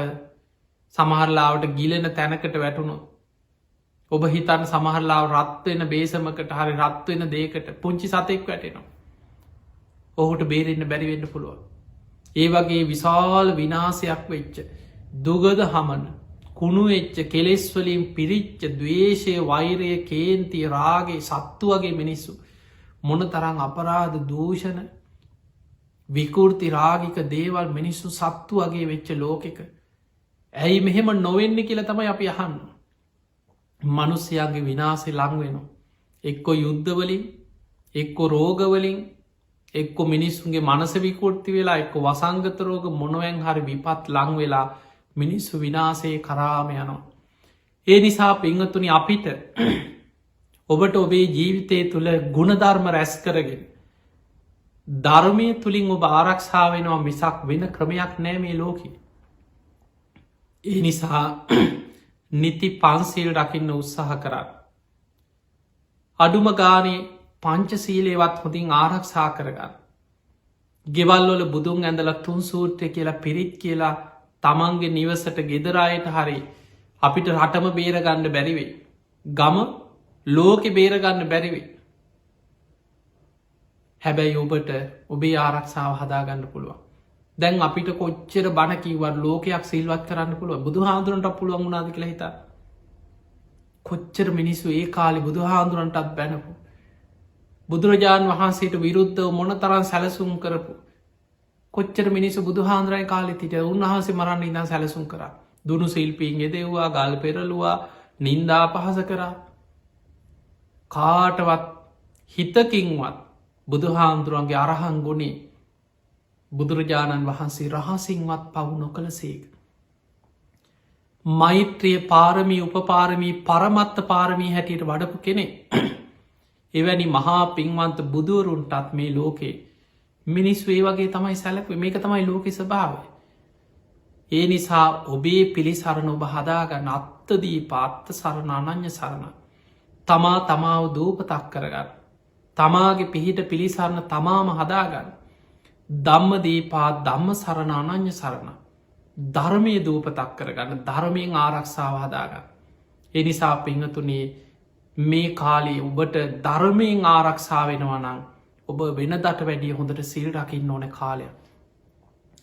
සමහරලාවට ගිලෙන තැනකට වැටුණු ඔබ හිතන් සමහරලාව රත්වෙන බේසමකට හරි රත්වෙන දේකට පුංචි සතෙක් වැටෙනවා. ඔහුට බේරෙන්න්න බැරිවෙන්න පුළුවන්. ඒ වගේ විශාල විනාසයක් වෙච්ච දුගද හමන කුණු එච්ච කෙලෙස්වලින් පිරිච්ච දවේශය වෛරය කේන්තිය රාගේ සත්තු වගේ මිනිස්සු මොන තරං අපරාධ දූෂණ විකෘති රාගික දේවල් මිනිස්සු සත්තු වගේ වෙච්ච ලෝකෙක ඇයි මෙහෙම නොවෙන්න කියල තමයි අපි අහන්න. මනුස්්‍යයන්ගේ විනාසේ ලංවෙනවා. එක්කො යුද්ධවලින් එක්කො රෝගවලින් එක්කො මිනිස්සුන්ගේ මනස විකෘති වෙලා එක්ක වසංගතරෝග මොනුවෙන් හරි විපත් ලංවෙලා මිනිස්සු විනාසේ කරාම යනවා. ඒ නිසා පිංහතුනි අපිට ඔබට ඔබේ ජීවිතය තුළ ගුණධර්ම රැස් කරගෙන ධර්මය තුළින් ඔබ ආරක්ෂාවෙනවා මිසක් වෙන ක්‍රමයක් නෑ මේ ලෝකෙ. ඒ නිසා නිති පන්සිල් රකින්න උත්සාහ කරන්න. අඩුම ගානේ පංචසීලේවත් හොඳින් ආරක්ෂා කරගන්න. ගෙවල්වල බුදුන් ඇඳල තුන් සූත්‍රය කියලා පිරිත් කියලා තමන්ගේ නිවසට ගෙදරායට හරි අපිට රටම බේරගන්න බැරිවේ. ගම ලෝකෙ බේරගන්න බැරිවේ. හැබැයි ඔබට ඔබේ ආරක්ෂාව හදාගන්න පුළුවන්. දැන් අපිට කොච්චර බණ කිව්වත් ලෝකයක් සිල්වත් කරන්න පුළුව බුදු හාදුරන්ට පුළුවන් වුණාද කියලා හිතා. කොච්චර මිනිස්සු ඒ කාලි බුදුහාන්දුරන්ටත් බැනපු. බුදුරජාණන් වහන්සේට විරුද්ධව මොන තරන් සැලසුම් කරපු. කොච්චර මිනිස බුදුහාන්දුරයි කාලිතිට උන්වහන්සේ මරන්න ඉදා සැලසුම් කර. දුනු සිල්පීන් යෙදෙව්වා ගල් පෙරලුවා නින්දා පහස කරා. කාටවත් හිතකින්වත් බුදුහාන්දුරුවන්ගේ අරහන් ගුණේ බුදුරජාණන් වහන්සේ රහසින්වත් පවු නොකළ සේක. මෛත්‍රිය පාරමී උපපාරමී පරමත්ත පාරමී හැටියට වඩපු කෙනෙ. එවැනි මහා පින්වන්ත බුදුවරුන්ටත් මේ ලෝකේ මිනිස් වේ වගේ තමයි සැලකුව මේක තමයි ලෝක ස්භාව. ඒ නිසා ඔබේ පිළිසරණ ඔබ හදාගන්න අත්තදී පාත්ත සරණ අනං්‍ය සරණ. තමා තමාව දූපතක් කරගන්න. තමාගේ පිහිට පිළිසරණ තමාම හදාගන්න. දම්මදී පාත් දම්ම සරණ අනං්‍ය සරණ. ධර්මය දූපතක් කරගන්න ධර්මයෙන් ආරක්ෂාව හදාගන්න. එනිසා පිංහතුනේ මේ කාලේ ඔබට ධර්මයෙන් ආරක්ෂා වෙනවනං ඔබ වෙන දට වැඩිය හොඳට සිල් රකින්න ඕන කාලය.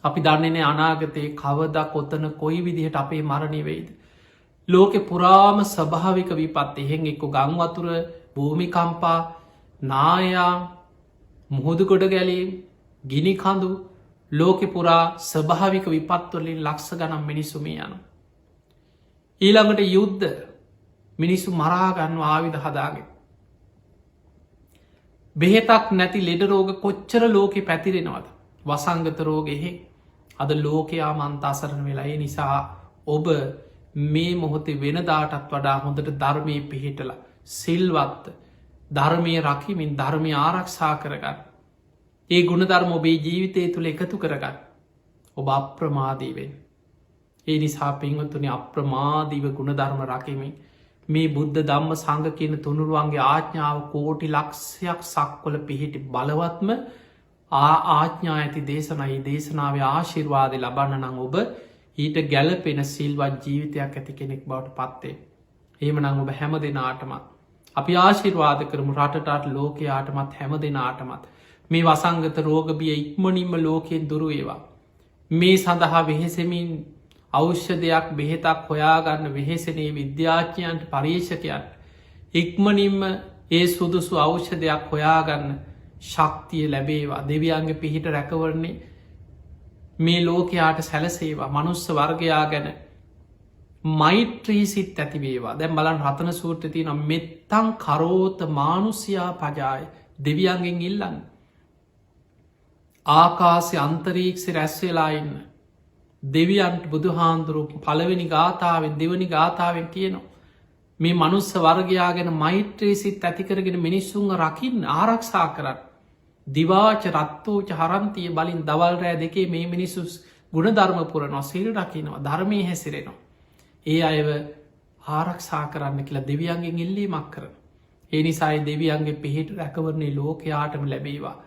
අපි දන්නේනේ අනාගතයේ කවදක් කොත්තන කොයි විදිහට අපේ මරණය වෙයිද. ලෝකෙ පුරාම ස්භාවික විපත් එහෙන් එක්ක ගංවතුර භූමිකම්පා නායා මුහුදුගොඩ ගැලීම් ගිනිකඳු ලෝකෙ පුරා ස්භාවික විපත්වලින් ලක්ෂ ගනම් මිනිස්සුමේ යන. ඊළඟට යුද්ධ මිනිස්සු මරාගන්න ආවිධ හදාගෙන. බෙහෙතක් නැති ලෙඩ රෝග කොච්චර ලෝකෙ පැතිරෙනවද. වසංගත රෝගෙහෙ අද ලෝකයා මන්ත අසරණ වෙලායි නිසා ඔබ මේ මොහොතේ වෙන දාටත් වඩා හොඳට ධර්මය පිහිටල සිල්වත්ත ධර්මය රකිමින් ධර්මය ආරක්ෂා කරගන්න. ඒ ගුණධර්ම ඔබේ ජීවිතය තුළ එකතු කරගන්න. ඔබ අප්‍රමාදීවෙන්. ඒ නිසා පින්වත්තුනි අප්‍රමාදීව ගුණධර්ම රකිමින් මේ බුද්ධ ධම්ම සංග කියන තුනුරුවන්ගේ ආඥාව කෝටි ලක්ෂයක් සක්වල පිහිටි බලවත්ම ආඥා ඇති දේශනයි දේශනාව ආශිර්වාද ලබන්න නං ඔබ ඊට ගැලපෙන සිල්වත් ජීවිතයක් ඇති කෙනෙක් බවට පත්තේ. ඒම නං ඔබ හැම දෙනාටමත්. අපි ආශිර්වාද කරමු රටටට ලෝකයාටමත් හැම දෙනාටමත්. මේ වසංගත රෝගබිය ඉක්මනින්ම ලෝකයෙන් දුරුවේවා. මේ සඳහා වෙහෙසෙමින් අවෂ්‍යදයක් බෙහෙතක් හොයාගන්න වෙහෙසනේ විද්‍යාඥයන්ට පරීක්ෂකයන් ඉක්මනින්ම ඒ සුදුසු අවෂ්‍යදයක් හොයාගන්න ශක්තිය ලැබේවා දෙවියන්ගේ පිහිට රැකවරන්නේ මේ ලෝකයාට සැලසේවා මනුස්ස වර්ගයා ගැන මෛත්‍රී සිත් ඇතිවේවා දැම් බලන් රතන සූර්තති නම් මෙත්තං කරෝත මානුස්‍යයා පජාය දෙවියන්ගෙන් ඉල්ලන්න ආකාසය අන්තරීක්ෂි රැස්වෙලා ඉන්න දෙවියන්ට බුදුහාන්දුරු පළවෙනි ගාථාවෙන් දෙවනි ගාථාවෙන් කියනවා. මේ මනුස්ස වර්ගයා ගැන මෛත්‍රී සිත් ඇතිකරගෙන මිනිස්සුන්ව රකින්න ආරක්ෂා කරන්න. දිවාච රත්තෝච හරන්තිය බලින් දවල් රෑ දෙකේ මේ මිනිස්සුස් ගුණධර්මපුර නොසිල් රකිනවා ධර්මය හැසිරෙනවා. ඒ අයව ආරක්ෂා කරන්න කියලා දෙවියන්ගෙන් ඉල්ලීමක් කරන. ඒ නිසායි දෙවියන්ගේ පිහිට රැකවරණේ ලෝකයාටම ලැබේවා.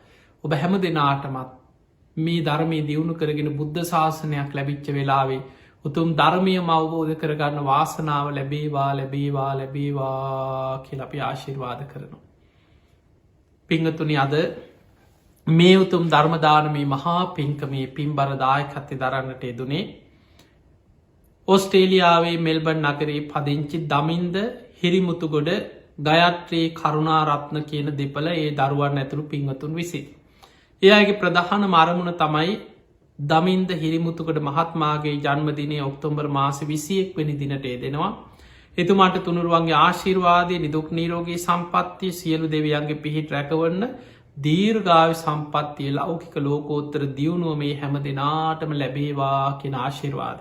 ඔබ හැම දෙනාටමත් මේ ධර්මය දියුණු කරගෙන බුද්ධ ශාසනයක් ලැබිච්ච වෙලාවේ උතුම් ධර්මය අවබෝධ කරගන්න වාසනාව ලැබේවා ලැබේවා ලැබේවා කියලපි ආශිර්වාද කරනවා. පිංහතුනි අද මේ උතුම් ධර්මදානමී මහා පින්කමේ පින්බරදායකත්ති දරන්නට යෙදුනේ ඔස්ට්‍රේලියාවේ මෙල්බන් නගරේ පදිංචි දමින්ද හිරිමුතුගොඩ ගයත්‍රී කරුණාරත්න කියන දෙපල ඒ දරුවන් ඇතුළු පිංහතුන් විසි. ඒ අයගේ ප්‍රධාන මරමුණ තමයි දමින්ද හිරිමුතුකට මහත්මාගේ ජන්මදිනය ඔක්තොම්බර් මාස 21 වෙනි දිනට දෙනවා. එතුමාට තුනුරුවන්ගේ ආශිර්වාදය නිදුක් නීරෝගේ සම්පත්තිය සියලු දෙවියන්ගේ පිහිට රැකවන්න දීර්ගාව සම්පත්තිය ලෞකික ලෝකෝත්තර දියුණුව මේ හැම දෙනාටම ලැබේවා කියෙන ආශිර්වාද.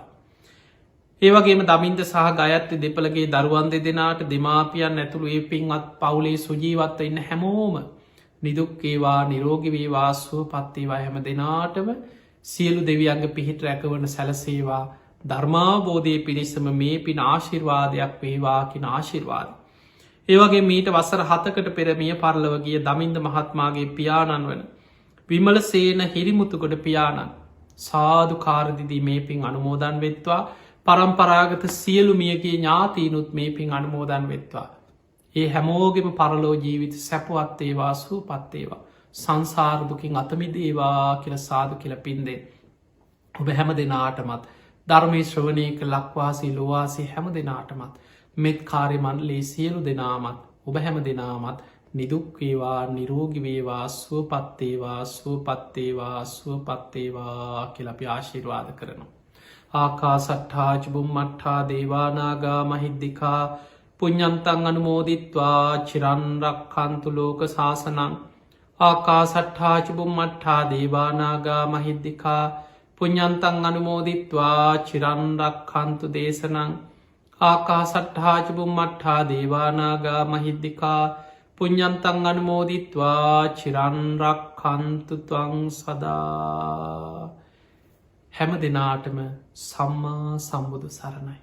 ඒවගේම දමින්ද සහ ගයත්ත දෙපලගේ දරුවන් දෙදෙනාට දෙමාපියන් ඇතුළු ඒ පින්වත් පවුලේ සුජීවත්ව ඉන්න හැමෝම නිදුක්කේවා නිරෝගිවේවා සුවපත්තේවා හැම දෙනාටම සියලු දෙවියන්ගේ පිහිට රැකවන සැලසේවා ධර්මාබෝධය පිණිසම මේ පින් ආශිර්වාදයක් වේවාකින ආශිර්වාද. ඒවගේ මීට වසර 7කට පෙරමිය පරලවගිය දමින්ද මහත්මාගේ පියාණන් වන විමල සේන හිරිමුතුකොට පියාණන් සාධු කාරදිදී මේ පින් අනුමෝදන් වෙත්වා පරම්පරාගත සියලු මියගේ ඥාතීනුත් මේ පින් අනුමෝදන් වෙත්වා. ඒ හැමෝගෙම පරලෝ ජීවිත සැපවත්තේවා සූපත්තේවා සංසාරදුකින් අතමිදේවා කියල සාදු කියල පින්දේ. ඔබ හැම දෙනාටමත් ධර්මය ශ්‍රවණයක ලක්වාසී ලොවාසි හැම දෙනාටමත් මෙත් කාර්ය මණ්ඩලයේ සියලු දෙනාමත් ඔබ හැම දෙනාමත් නිදුක්වේවා නිරෝගිවේවා සුවපත්තේවා සුවපත්තේවා සුවපත්තේවා කියලපි ආශිර්වාද කරනවා. ආකා සට්ඨාච බුම්මට්ඨා දේවානාගා මහිද්දිකා පුඤ්ඤන්තං අනුමෝදිත්වා චිරන්රක්ඛන්තු ලෝක සාසනං ආකා සට්ඨාච බුම්මට්ඨා දේවානාගා මහිද්දිකා පුඤ්ඤන්තං අනුමෝදිත්වා චිරන්රක්ඛන්තු දේශනං ආකා සට්ඨාච බුම්මට්ඨා දේවානාගා මහිද්දිකා පුඤ්ඤන්තං අනුමෝදිත්වා චිරන්රක්ඛන්තු ත්වං සදා. හැම දෙනාටම සම්මා සම්බුදු සරණයි.